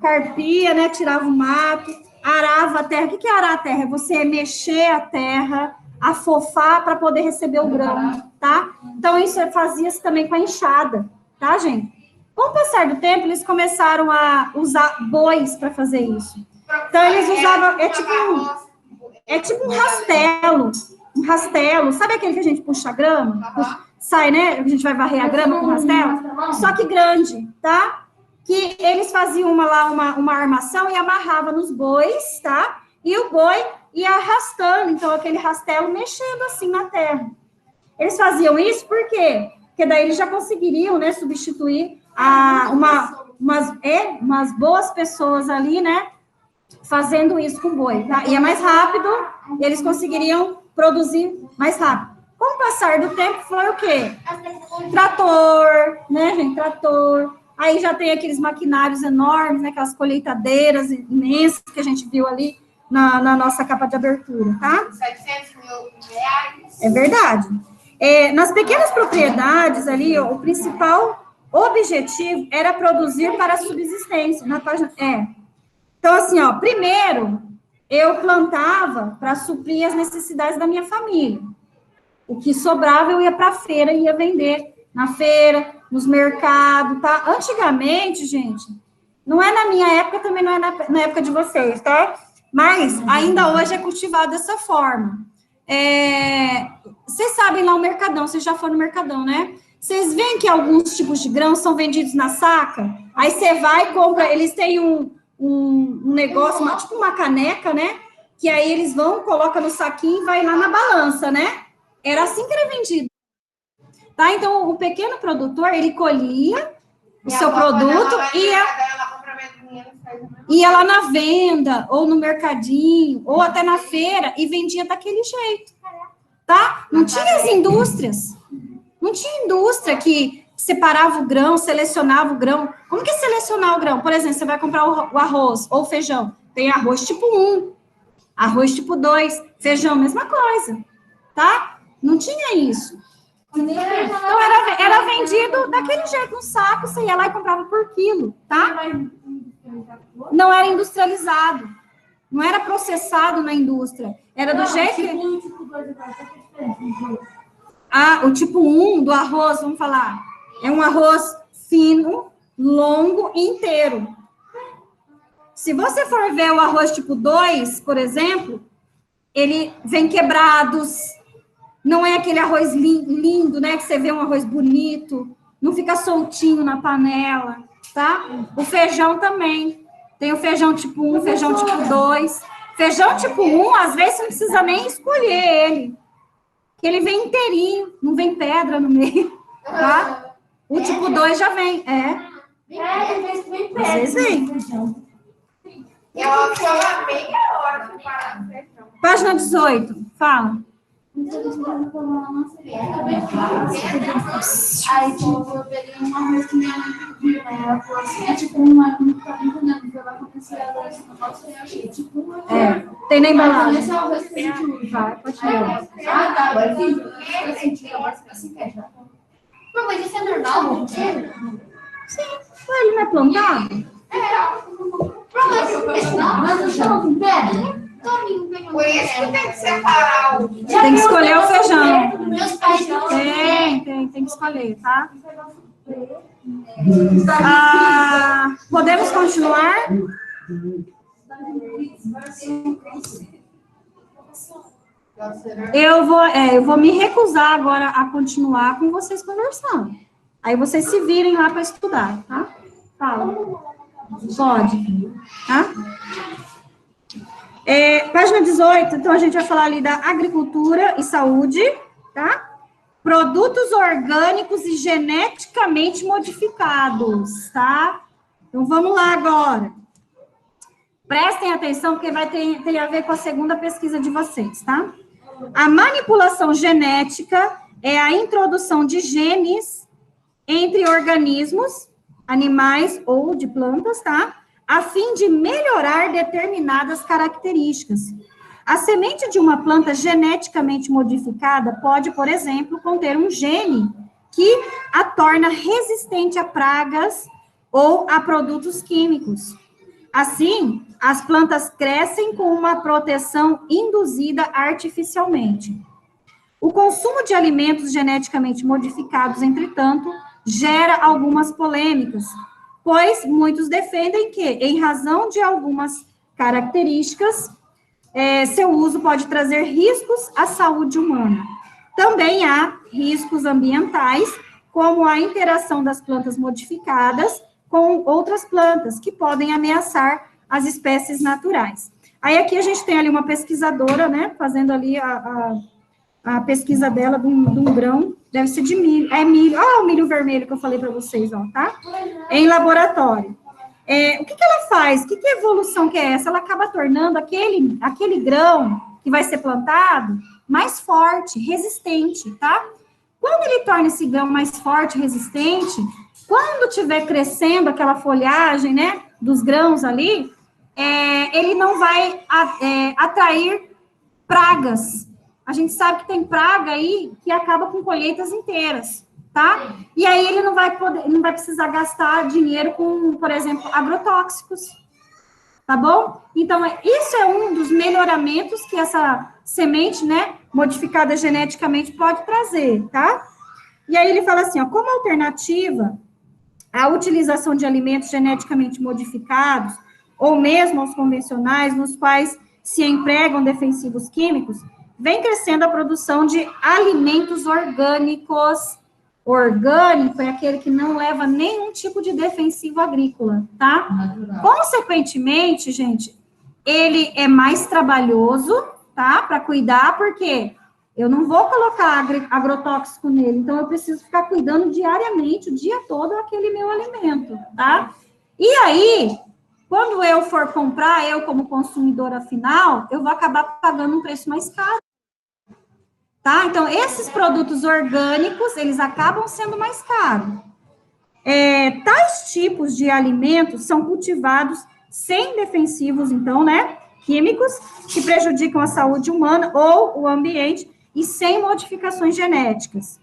carpia, né? Tirava o mato, arava a terra. O que é arar a terra? É você mexer a terra, afofar para poder receber o grão, tá? Então, isso fazia-se também com a enxada, tá, gente? Com o passar do tempo, eles começaram a usar bois para fazer isso. Então, eles usavam, é tipo um rastelo, sabe aquele que a gente puxa a grama? Sai, né? A gente vai varrer a grama com rastelo, só que grande, tá? Que eles faziam uma armação e amarrava nos bois, tá? E o boi ia arrastando, então aquele rastelo mexendo assim na terra. Eles faziam isso por quê? Porque daí eles já conseguiriam, né, substituir umas boas pessoas ali, né? fazendo isso com boi, tá? Ia mais rápido, e eles conseguiriam produzir mais rápido. Com o passar do tempo, foi o quê? Trator, né, gente? Trator. Aí já tem aqueles maquinários enormes, né? Aquelas colheitadeiras imensas que a gente viu ali na nossa capa de abertura, tá? 700 mil reais. É verdade. Nas pequenas propriedades ali, ó, o principal objetivo era produzir para a subsistência. Na página, Então, assim, ó, primeiro, eu plantava para suprir as necessidades da minha família. O que sobrava, eu ia para a feira e ia vender na feira, nos mercados, tá? Antigamente, gente, não é na minha época, também não é na época de vocês, tá? Mas ainda hoje é cultivado dessa forma. Vocês sabem lá o Mercadão, vocês já foram no Mercadão, né? Vocês veem que alguns tipos de grãos são vendidos na saca? Aí você vai e compra, eles têm um negócio, tipo uma caneca, né? Que aí eles vão, colocam no saquinho e vai lá na balança, né? Era assim que era vendido. Tá? Então, o pequeno produtor, ele colhia o seu produto e ia lá na venda, ou no mercadinho, ou até na feira, e vendia daquele jeito. Tá? Não tinha as indústrias. Não tinha indústria que separava o grão, selecionava o grão. Como que é selecionar o grão? Por exemplo, você vai comprar o arroz ou o feijão. Tem arroz tipo 1, arroz tipo 2, feijão, mesma coisa. Tá? Não tinha isso. Então, era vendido daquele jeito, no saco, você ia lá e comprava por quilo, tá? Não era industrializado. Não era processado na indústria. Era do jeito que... o tipo 1 do arroz, vamos falar, é um arroz fino, longo e inteiro. Se você for ver o arroz tipo 2, por exemplo, ele vem quebrados, não é aquele arroz lindo, né, que você vê um arroz bonito, não fica soltinho na panela, tá? O feijão também, tem o feijão tipo 1, feijão tipo 2. Feijão tipo 1, às vezes você não precisa nem escolher ele, que ele vem inteirinho, não vem pedra no meio, tá? O tipo 2 já vem, às vezes vem. Eu achava meia hora para feijão. Página 18, fala. Aí, tipo, eu peguei uma vez que minha mãe pediu, né? Ela falou assim, tipo, uma não tá entendendo, que ela comecei a ler esse negócio e achei, tipo, Tem na embalagem. esse arroz que a gente usa. Vai, continua. Tá, agora sim. Eu senti, agora você assim, quer. Não, mas isso é normal? Sim, ele não é plantado? Mas não chama com pedra? Por isso que tem que separar o... Tem que escolher o feijão. Meus pais não. Tem que escolher, tá? Podemos continuar? Eu vou me recusar agora a continuar com vocês conversando. Aí vocês se virem lá para estudar, tá? Fala. Pode. Tá? Página 18, então a gente vai falar ali da agricultura e saúde, tá? Produtos orgânicos e geneticamente modificados, tá? Então vamos lá agora. Prestem atenção, porque tem a ver com a segunda pesquisa de vocês, tá? A manipulação genética é a introdução de genes entre organismos, animais ou de plantas, tá? A fim de melhorar determinadas características. A semente de uma planta geneticamente modificada pode, por exemplo, conter um gene que a torna resistente a pragas ou a produtos químicos. Assim, as plantas crescem com uma proteção induzida artificialmente. O consumo de alimentos geneticamente modificados, entretanto, gera algumas polêmicas, pois muitos defendem que, em razão de algumas características, seu uso pode trazer riscos à saúde humana. Também há riscos ambientais, como a interação das plantas modificadas com outras plantas, que podem ameaçar as espécies naturais. Aí aqui a gente tem ali uma pesquisadora, né, fazendo ali a pesquisa dela de um grão, deve ser de milho, é milho, o milho vermelho que eu falei para vocês, ó, tá? Em laboratório. o que ela faz? Que evolução que é essa? Ela acaba tornando aquele grão que vai ser plantado mais forte, resistente, tá? Quando ele torna esse grão mais forte, resistente, quando estiver crescendo aquela folhagem, né, dos grãos ali, ele não vai atrair pragas. A gente sabe que tem praga aí que acaba com colheitas inteiras, tá? E aí ele não vai precisar gastar dinheiro com, por exemplo, agrotóxicos, tá bom? Então, isso é um dos melhoramentos que essa semente, né, modificada geneticamente pode trazer, tá? E aí ele fala assim, ó, como alternativa à utilização de alimentos geneticamente modificados, ou mesmo aos convencionais, nos quais se empregam defensivos químicos, vem crescendo a produção de alimentos orgânicos. Orgânico é aquele que não leva nenhum tipo de defensivo agrícola, tá? Consequentemente, gente, ele é mais trabalhoso, tá? Para cuidar, porque eu não vou colocar agrotóxico nele, então eu preciso ficar cuidando diariamente, o dia todo, aquele meu alimento, tá? E aí, quando eu for comprar, eu como consumidora final, eu vou acabar pagando um preço mais caro. Tá? Então, esses produtos orgânicos, eles acabam sendo mais caros. Tais tipos de alimentos são cultivados sem defensivos, então, né, químicos, que prejudicam a saúde humana ou o ambiente, e sem modificações genéticas.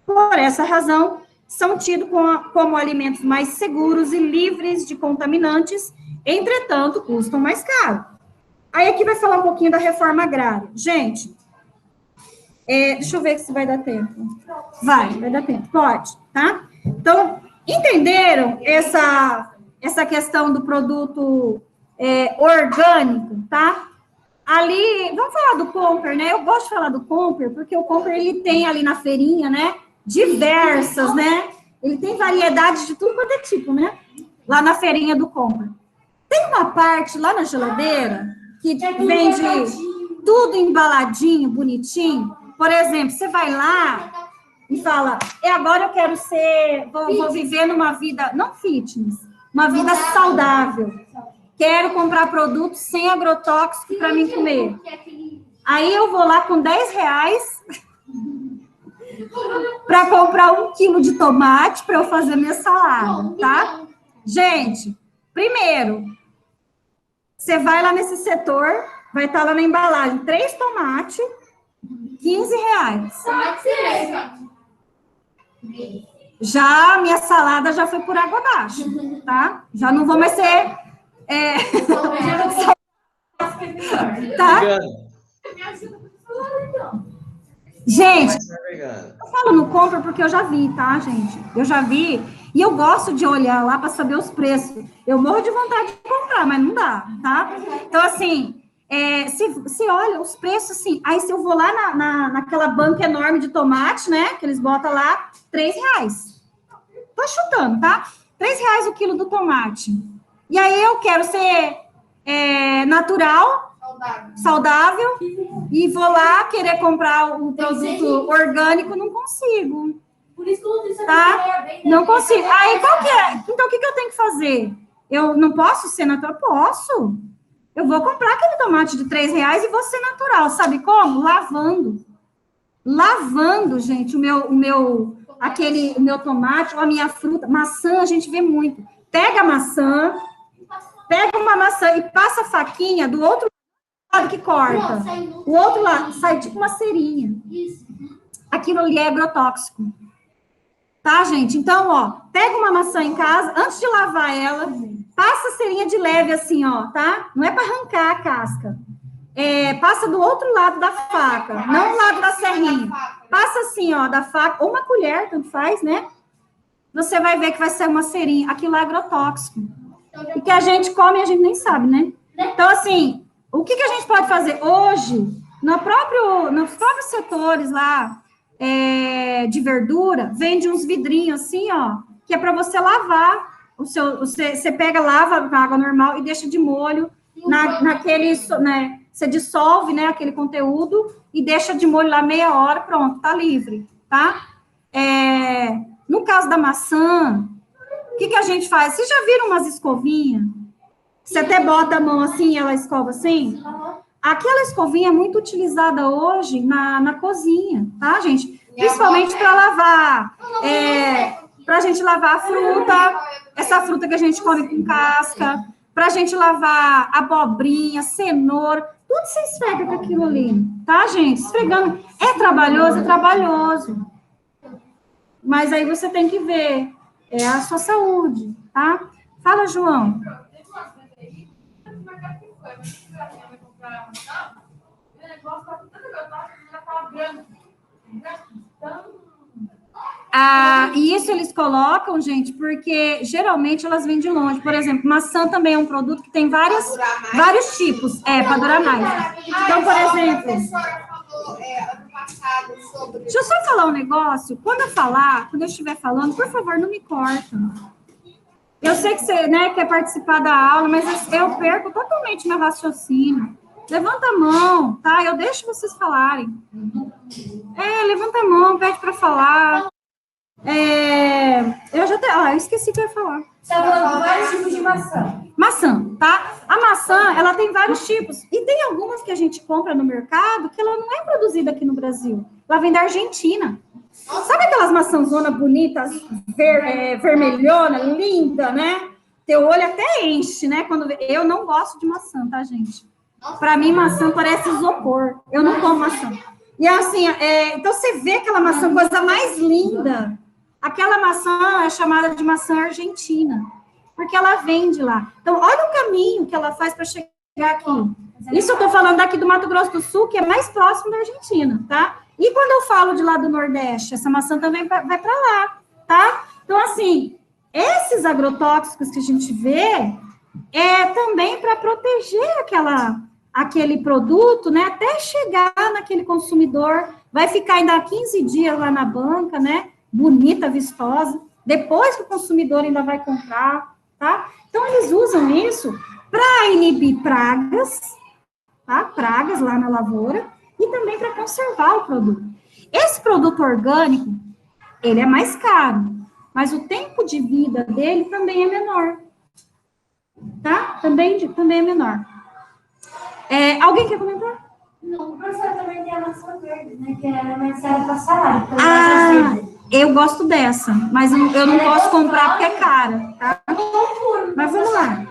Por essa razão, são tidos como alimentos mais seguros e livres de contaminantes, entretanto, custam mais caro. Aí aqui vai falar um pouquinho da reforma agrária. Gente, deixa eu ver se vai dar tempo. Vai dar tempo, pode, tá? Então, entenderam essa questão do produto orgânico, tá? Ali, vamos falar do Comper, né? Eu gosto de falar do Comper, porque o Comper, ele tem ali na feirinha, né? Diversas, né? Ele tem variedade de tudo quanto é tipo, né? Lá na feirinha do Comper. Tem uma parte lá na geladeira que vende tudo embaladinho, bonitinho. Por exemplo, você vai lá e fala, agora eu quero vou viver numa vida, não fitness, uma vida saudável. Quero comprar produtos sem agrotóxico para mim comer. Aí eu vou lá com R$10 para comprar 1 quilo de tomate para eu fazer minha salada, tá? Gente, primeiro, você vai lá nesse setor, vai estar lá na embalagem, 3 tomates, R$15. Já minha salada já foi por água abaixo, tá? Já não vou mais ser... tá? Gente, eu falo no Compra porque eu já vi, tá, gente? Eu já vi, e eu gosto de olhar lá para saber os preços. Eu morro de vontade de comprar, mas não dá, tá? Então, assim, se olha os preços, assim, aí se eu vou lá naquela banca enorme de tomate, né, que eles botam lá, R$3. Tô chutando, tá? R$3 o quilo do tomate. E aí eu quero ser natural, saudável, e vou lá querer comprar um produto orgânico, não consigo. Por isso que o nutricionista tá? Não consigo. Aí, qual que é? Então, o que eu tenho que fazer? Eu não posso ser natural? Posso. Eu vou comprar aquele tomate de R$3 e vou ser natural. Sabe como? Lavando. Lavando, gente, o meu tomate, ou a minha fruta. Maçã, a gente vê muito. Pega uma maçã e passa a faquinha do outro lado que corta. O outro lado sai tipo uma cerinha. Aquilo ali é agrotóxico. Tá, gente? Então, ó, pega uma maçã em casa, antes de lavar ela, passa a cerinha de leve assim, ó, tá? Não é para arrancar a casca. Passa do outro lado da faca, não do lado da serrinha. Passa assim, ó, da faca, ou uma colher, tanto faz, né? Você vai ver que vai sair uma cerinha. Aquilo é agrotóxico. E que a gente come e a gente nem sabe, né? Então, assim, o que a gente pode fazer hoje, nos próprios setores lá de verdura, vende uns vidrinhos assim, ó, que é para você lavar você lava com água normal e deixa de molho naquele, né? Você dissolve, né, aquele conteúdo e deixa de molho lá meia hora, pronto, tá livre, tá? No caso da maçã, que a gente faz? Vocês já viram umas escovinhas? Você até bota a mão assim e ela escova assim? Aquela escovinha é muito utilizada hoje na cozinha, tá, gente? Principalmente para lavar, para a gente lavar a fruta, essa fruta que a gente come com casca, para a gente lavar abobrinha, cenoura, tudo se esfrega com aquilo ali, tá, gente? Esfregando. É trabalhoso, é trabalhoso. Mas aí você tem que ver, é a sua saúde, tá? Fala, João. E isso eles colocam, gente, porque geralmente elas vêm de longe. Por exemplo, maçã também é um produto que tem vários tipos. Para durar mais. Então, por exemplo... Deixa eu só falar um negócio. Quando eu estiver falando, por favor, não me corta. Eu sei que você, né, quer participar da aula, mas eu perco totalmente meu raciocínio. Levanta a mão, tá? Eu deixo vocês falarem. Levanta a mão, pede para falar. Eu esqueci o que eu ia falar. Você está falando vários tipos de maçã. Maçã, tá? A maçã, ela tem vários tipos. E tem algumas que a gente compra no mercado que ela não é produzida aqui no Brasil. Ela vem da Argentina. Sabe aquelas maçãzonas bonitas, vermelhona, linda, né? Teu olho até enche, né? Eu não gosto de maçã, tá, gente? Para mim, maçã parece isopor. Eu não como maçã. E assim, então você vê aquela maçã, coisa mais linda. Aquela maçã é chamada de maçã argentina, porque ela vem de lá. Então, olha o caminho que ela faz para chegar aqui. Isso eu estou falando daqui do Mato Grosso do Sul, que é mais próximo da Argentina, tá? E quando eu falo de lá do Nordeste, essa maçã também vai para lá, tá? Então, assim, esses agrotóxicos que a gente vê também para proteger aquele produto, né? Até chegar naquele consumidor, vai ficar ainda 15 dias lá na banca, né? Bonita, vistosa, depois que o consumidor ainda vai comprar, tá? Então, eles usam isso para inibir pragas, tá? Pragas lá na lavoura, e também para conservar o produto. Esse produto orgânico, ele é mais caro, mas o tempo de vida dele também é menor, tá? Também é menor. Alguém quer comentar? Não, o professor também tem a maçã verde, né? Que é mais cara para salada. Eu gosto dessa, mas eu não posso comprar porque é cara, tá? Mas vamos lá.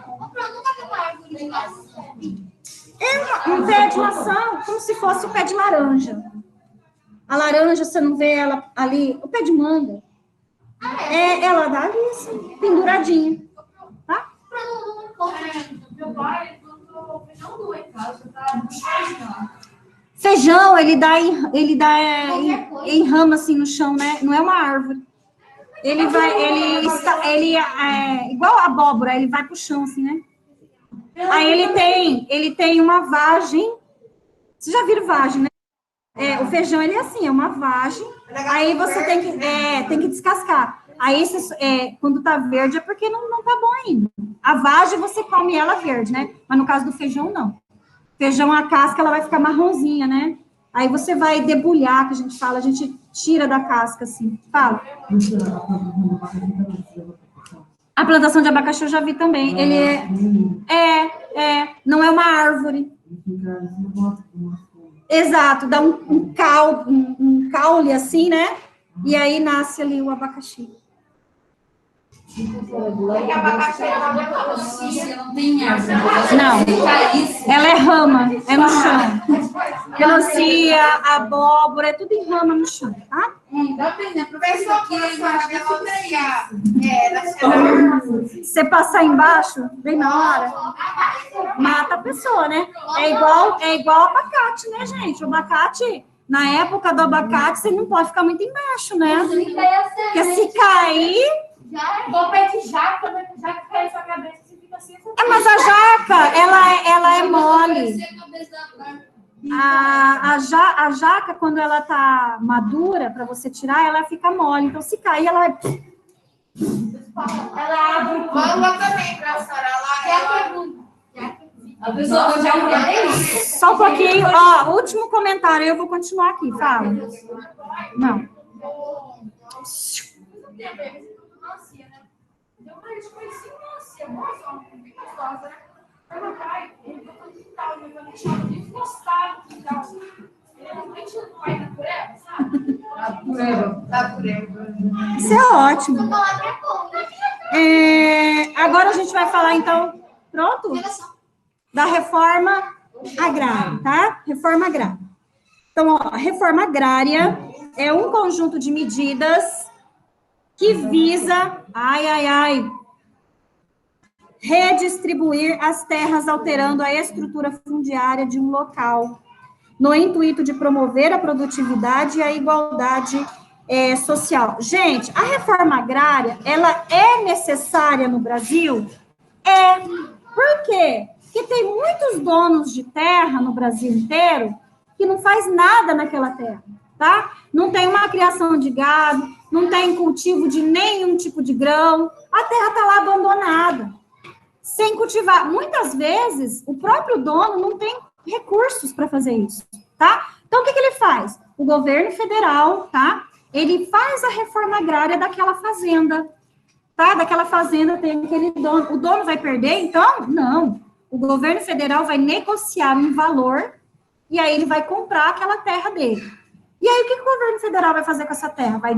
É um pé de maçã, como se fosse o pé de laranja. A laranja, você não vê ela ali, o pé de manga. Ela dá ali, assim, penduradinha, tá? Meu pai plantou feijão do em casa, tá? Feijão, ele dá em rama, assim, no chão, né? Não é uma árvore. Ele é igual a abóbora, ele vai pro chão, assim, né? Aí ele tem uma vagem. Vocês já viram vagem, né? O feijão, ele é assim, é uma vagem. Aí você tem que descascar. Aí, quando tá verde, é porque não tá bom ainda. A vagem, você come ela verde, né? Mas no caso do feijão, não. Feijão, a casca, ela vai ficar marronzinha, né? Aí você vai debulhar, que a gente tira da casca, assim. Fala. A plantação de abacaxi eu já vi também. Ele não é uma árvore. Exato, dá um caule assim, né? E aí nasce ali o abacaxi. Não, ela é rama, é no chão. Melancia, abóbora, é tudo em rama no chão, tá? Você passar embaixo, bem na hora, mata a pessoa, né? É igual abacate, né, gente? O abacate, na época do abacate, você não pode ficar muito embaixo, né? Porque se cair... Igual pé de jaca, né? Jaca cai na sua cabeça, você fica assim. Mas a jaca, ela é mole. A jaca, quando ela tá madura, para você tirar, ela fica mole. Então, se cair, ela vai... Ela abre. Manga também, professora. A pessoa já Só um pouquinho. Ó, último comentário, eu vou continuar aqui. Fala. Não. gente conhecia uma cebola, bem gostosa, né? Aí meu pai, ele botou no quintal, meu pai deixava muito gostado do quintal. Ele realmente não vai na pureba, sabe? Tá por aí. Isso é ótimo. Agora a gente vai falar, então, pronto? Da reforma agrária, tá? Reforma agrária. Então, ó, a reforma agrária é um conjunto de medidas que visa, redistribuir as terras alterando a estrutura fundiária de um local, no intuito de promover a produtividade e a igualdade social. Gente, a reforma agrária, ela é necessária no Brasil? É. Por quê? Porque tem muitos donos de terra no Brasil inteiro que não faz nada naquela terra, tá? Não tem uma criação de gado, não tem cultivo de nenhum tipo de grão, a terra está lá abandonada, sem cultivar. Muitas vezes, o próprio dono não tem recursos para fazer isso, tá? Então, o que ele faz? O governo federal, tá? Ele faz a reforma agrária daquela fazenda, tá? Daquela fazenda tem aquele dono. O dono vai perder, então? Não. O governo federal vai negociar um valor e aí ele vai comprar aquela terra dele. E aí, o que o governo federal vai fazer com essa terra? Vai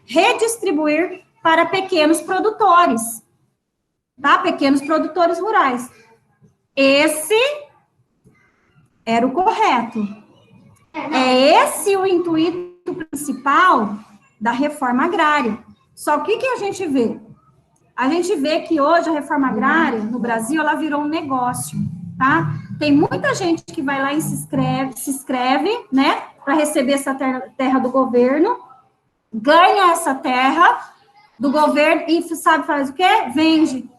redistribuir para pequenos produtores, tá? Pequenos produtores rurais. Esse era o correto. É esse o intuito principal da reforma agrária. Só que o que a gente vê? A gente vê que hoje a reforma agrária no Brasil, ela virou um negócio, tá? Tem muita gente que vai lá e se inscreve, né, para receber essa terra do governo, ganha essa terra do governo e sabe, faz o quê? Vende.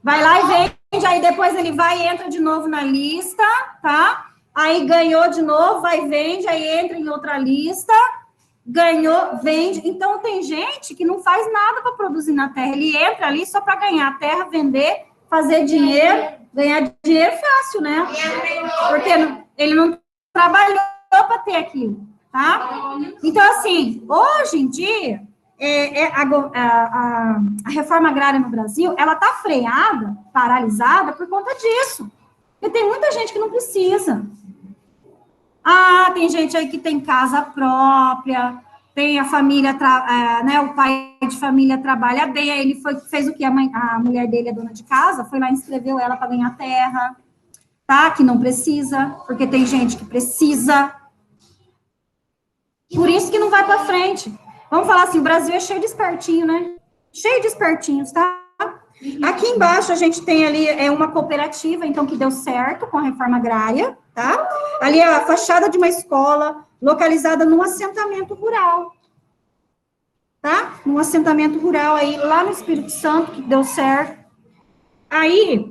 Vai lá e vende, aí depois ele vai e entra de novo na lista, tá? Aí ganhou de novo, vai e vende, aí entra em outra lista, ganhou, vende. Então, tem gente que não faz nada para produzir na terra, ele entra ali só para ganhar a terra, vender, fazer dinheiro, ganhar dinheiro fácil, né? Porque ele não trabalhou para ter aquilo, tá? Então, assim, hoje em dia, a reforma agrária no Brasil, ela está freada, paralisada por conta disso. Porque tem muita gente que não precisa. Tem gente aí que tem casa própria, tem a família, né, o pai de família trabalha bem, aí ele fez o que? A mulher dele é dona de casa, foi lá e inscreveu ela para ganhar terra, tá? Que não precisa, porque tem gente que precisa. Por isso que não vai para frente. Vamos falar assim, o Brasil é cheio de espertinho, né? Cheio de espertinhos, tá? Aqui embaixo a gente tem ali uma cooperativa, então, que deu certo com a reforma agrária, tá? Ali é a fachada de uma escola, localizada num assentamento rural, tá? Num assentamento rural aí, lá no Espírito Santo, que deu certo. Aí,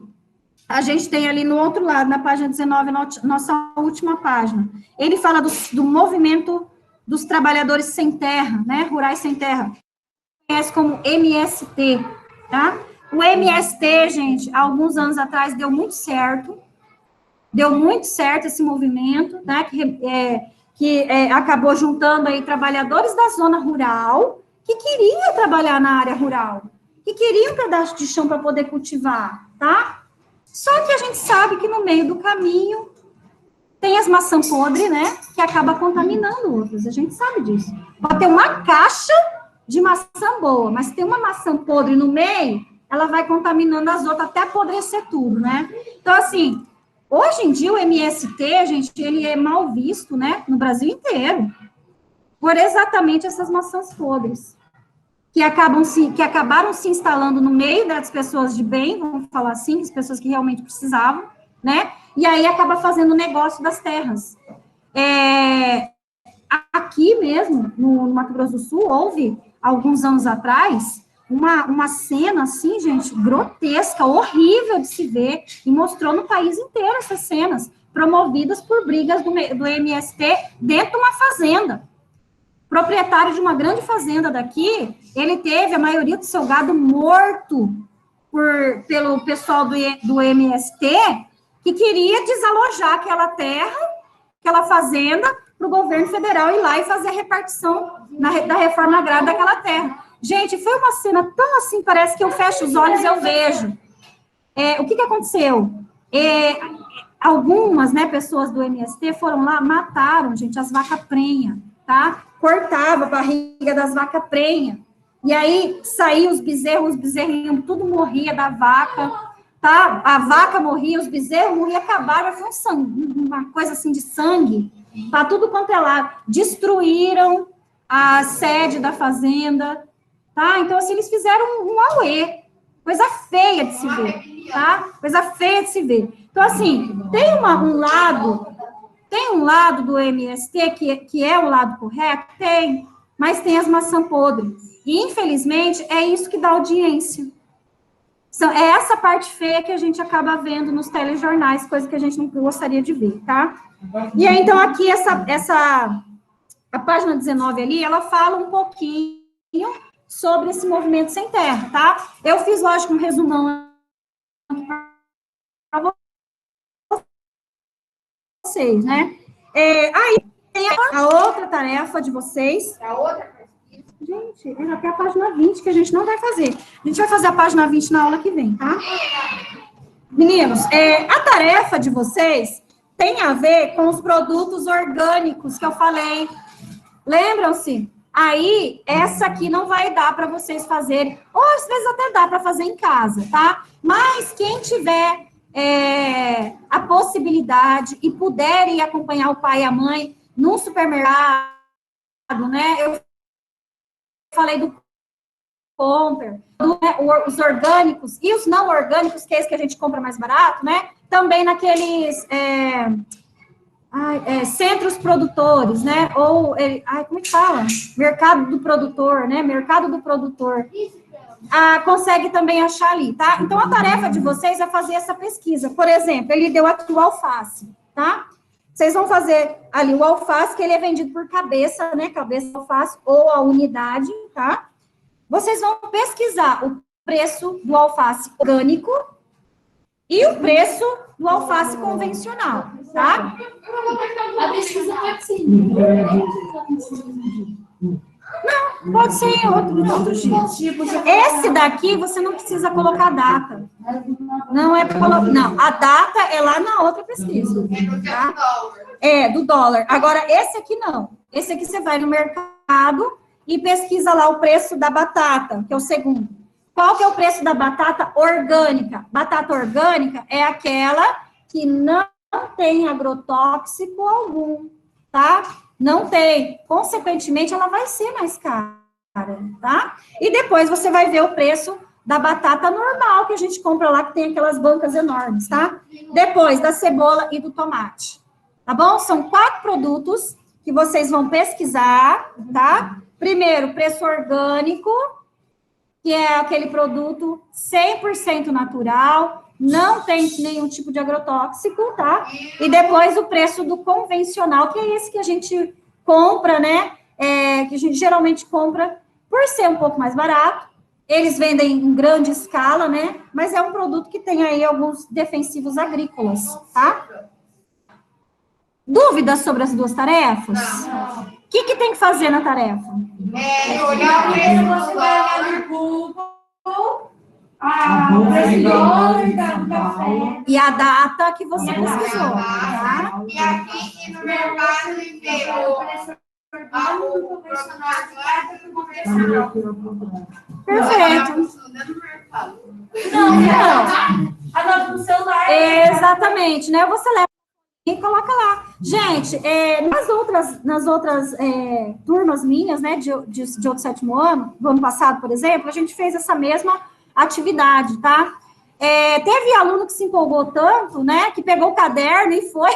a gente tem ali no outro lado, na página 19, nossa última página. Ele fala do movimento dos trabalhadores sem terra, né? Rurais sem terra. Conhece como MST, tá? O MST, gente, há alguns anos atrás deu muito certo esse movimento, né, que acabou juntando aí trabalhadores da zona rural, que queriam trabalhar na área rural, que queriam um pedaço de chão para poder cultivar, tá? Só que a gente sabe que no meio do caminho tem as maçãs podres, né, que acaba contaminando outras, a gente sabe disso. Pode ter uma caixa de maçã boa, mas se tem uma maçã podre no meio, ela vai contaminando as outras até apodrecer tudo, né? Então, assim, hoje em dia o MST, gente, ele é mal visto, né, no Brasil inteiro, por exatamente essas maçãs podres, que acabaram se instalando no meio das pessoas de bem, vamos falar assim, as pessoas que realmente precisavam, né? E aí acaba fazendo o negócio das terras. Aqui mesmo, no Mato Grosso do Sul, houve, alguns anos atrás, uma cena, assim, gente, grotesca, horrível de se ver, e mostrou no país inteiro essas cenas, promovidas por brigas do MST dentro de uma fazenda. O proprietário de uma grande fazenda daqui, ele teve a maioria do seu gado morto pelo pessoal do MST, que queria desalojar aquela terra, aquela fazenda, para o governo federal ir lá e fazer a repartição da reforma agrária daquela terra. Gente, foi uma cena tão assim, parece que eu fecho os olhos e eu vejo. O que aconteceu? Algumas, né, pessoas do MST foram lá, mataram, gente, as vacas prenha, tá? Cortava a barriga das vacas prenha. E aí, saíam os bezerrinhos, tudo morria da vaca, tá? A vaca morria, os bezerros morriam, acabaram, foi uma coisa assim de sangue, tá? Tudo quanto é lado. Destruíram a sede da fazenda, tá? Então, assim, eles fizeram um auê, coisa feia de se ver, tá? Coisa feia de se ver. Então, assim, tem um lado do MST que é o lado correto? Tem, mas tem as maçãs podres. E, infelizmente, é isso que dá audiência. É essa parte feia que a gente acaba vendo nos telejornais, coisa que a gente não gostaria de ver, tá? E aí, então, aqui, a página 19 ali, ela fala um pouquinho sobre esse movimento sem terra, tá? Eu fiz, lógico, um resumão para vocês, né? Aí tem a outra tarefa de vocês. A outra. Gente, até a página 20 que a gente não vai fazer. A gente vai fazer a página 20 na aula que vem, tá? Meninos, a tarefa de vocês tem a ver com os produtos orgânicos que eu falei. Lembram-se? Aí, essa aqui não vai dar para vocês fazerem, ou às vezes até dá para fazer em casa, tá? Mas quem tiver a possibilidade e puder ir acompanhar o pai e a mãe num supermercado, né? Eu falei do Compre, os orgânicos e os não orgânicos, que é esse que a gente compra mais barato, né? Também naqueles centros produtores, né? Ou, como é que fala? Mercado do produtor, né? Mercado do produtor. Consegue também achar ali, tá? Então, a tarefa de vocês é fazer essa pesquisa. Por exemplo, ele deu aqui o alface, tá? Vocês vão fazer ali o alface, que ele é vendido por cabeça, né? Cabeça de alface ou a unidade, tá? Vocês vão pesquisar o preço do alface orgânico e o preço do alface convencional, tá? A pesquisa pode ser. Não, pode ser em outro tipo. Esse daqui, você não precisa colocar data. Não é para colocar. Não, a data é lá na outra pesquisa. Tá? Do dólar. Agora, esse aqui não. Esse aqui você vai no mercado e pesquisa lá o preço da batata, que é o segundo. Qual que é o preço da batata orgânica? Batata orgânica é aquela que não tem agrotóxico algum, tá? Não tem. Consequentemente, ela vai ser mais cara, tá? E depois você vai ver o preço da batata normal que a gente compra lá, que tem aquelas bancas enormes, tá? Depois da cebola e do tomate, tá bom? São 4 produtos que vocês vão pesquisar, tá? Primeiro, preço orgânico, que é aquele produto 100% natural, não tem nenhum tipo de agrotóxico, tá? E depois o preço do convencional, que é esse que a gente compra, né? Que a gente geralmente compra por ser um pouco mais barato. Eles vendem em grande escala, né? Mas é um produto que tem aí alguns defensivos agrícolas, tá? Dúvidas sobre as duas tarefas? O que tem que fazer na tarefa? Olhar o preço, você vai lá no Google, o preço do dólar, do café. E a data que você pesquisou, tá? E aqui no mercado e ver o profissional Perfeito. Não. Anota no celular. Exatamente, né? Você leva e coloca lá. Gente, nas outras turmas minhas, né, de outro 7º ano, do ano passado, por exemplo, a gente fez essa mesma atividade, tá? Teve aluno que se empolgou tanto, né, que pegou o caderno e foi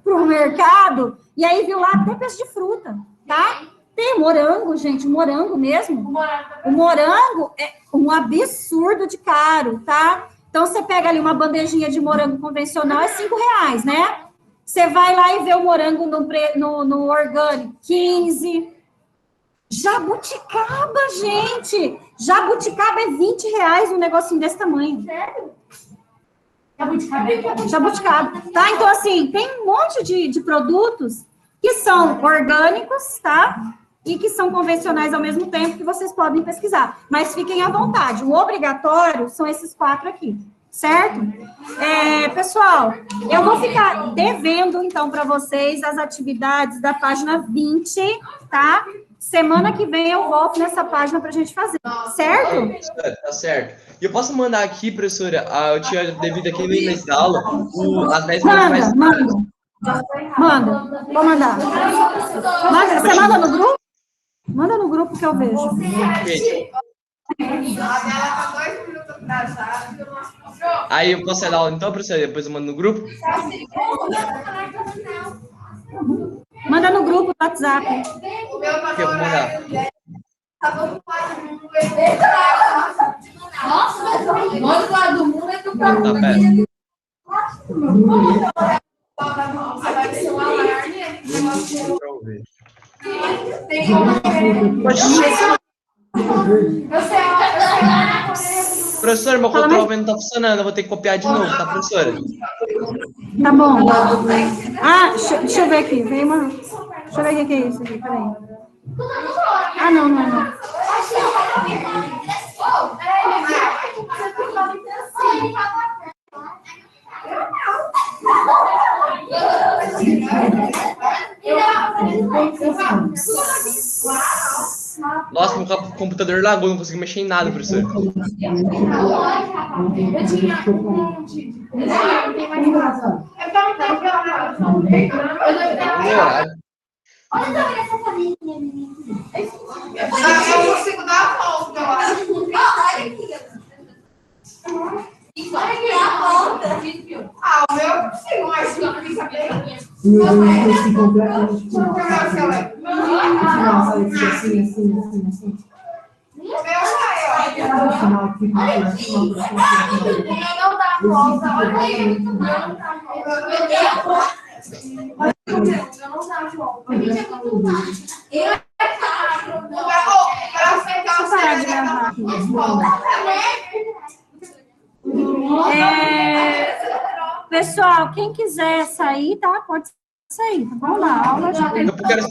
para o mercado, e aí viu lá até preço de fruta, tá? Tem morango, gente, morango mesmo. O morango é um absurdo de caro, tá? Então, você pega ali uma bandejinha de morango convencional, é R$5, né? Você vai lá e vê o morango no orgânico, 15. Jabuticaba, gente! Jabuticaba é R$20 um negocinho desse tamanho. Sério? Jabuticaba. Tá? Então, assim, tem um monte de produtos que são orgânicos, tá? e que são convencionais ao mesmo tempo, que vocês podem pesquisar. Mas fiquem à vontade. O obrigatório são esses 4 aqui, certo? Pessoal, eu vou ficar devendo, então, para vocês as atividades da página 20, tá? Semana que vem eu volto nessa página para a gente fazer, certo? Tá certo. E eu posso mandar aqui, professora, eu tinha devido aqui no início da aula, as 10 coisas mais... Manda, vou mandar. Você manda no grupo? Manda no grupo que eu vejo. Aí eu posso dar aula então, professora? Depois eu mando no grupo? Manda no grupo do WhatsApp. Que eu vou mandar. Nossa, lá do mundo é do Tá, pera. Professor, meu controle não tá funcionando, eu vou ter que copiar de novo, tá, professora? Tá bom. Deixa eu ver aqui. Vem uma... Deixa eu ver o que é isso aqui, peraí. Não. Nossa, meu computador lagou, não consegui mexer em nada, professor. Eu consigo dar a volta, eu acho. o meu eu consigo, mas eu não fica bem. Pessoal, quem quiser sair, tá? Pode sair, tá bom? Na aula já tem. Eu quero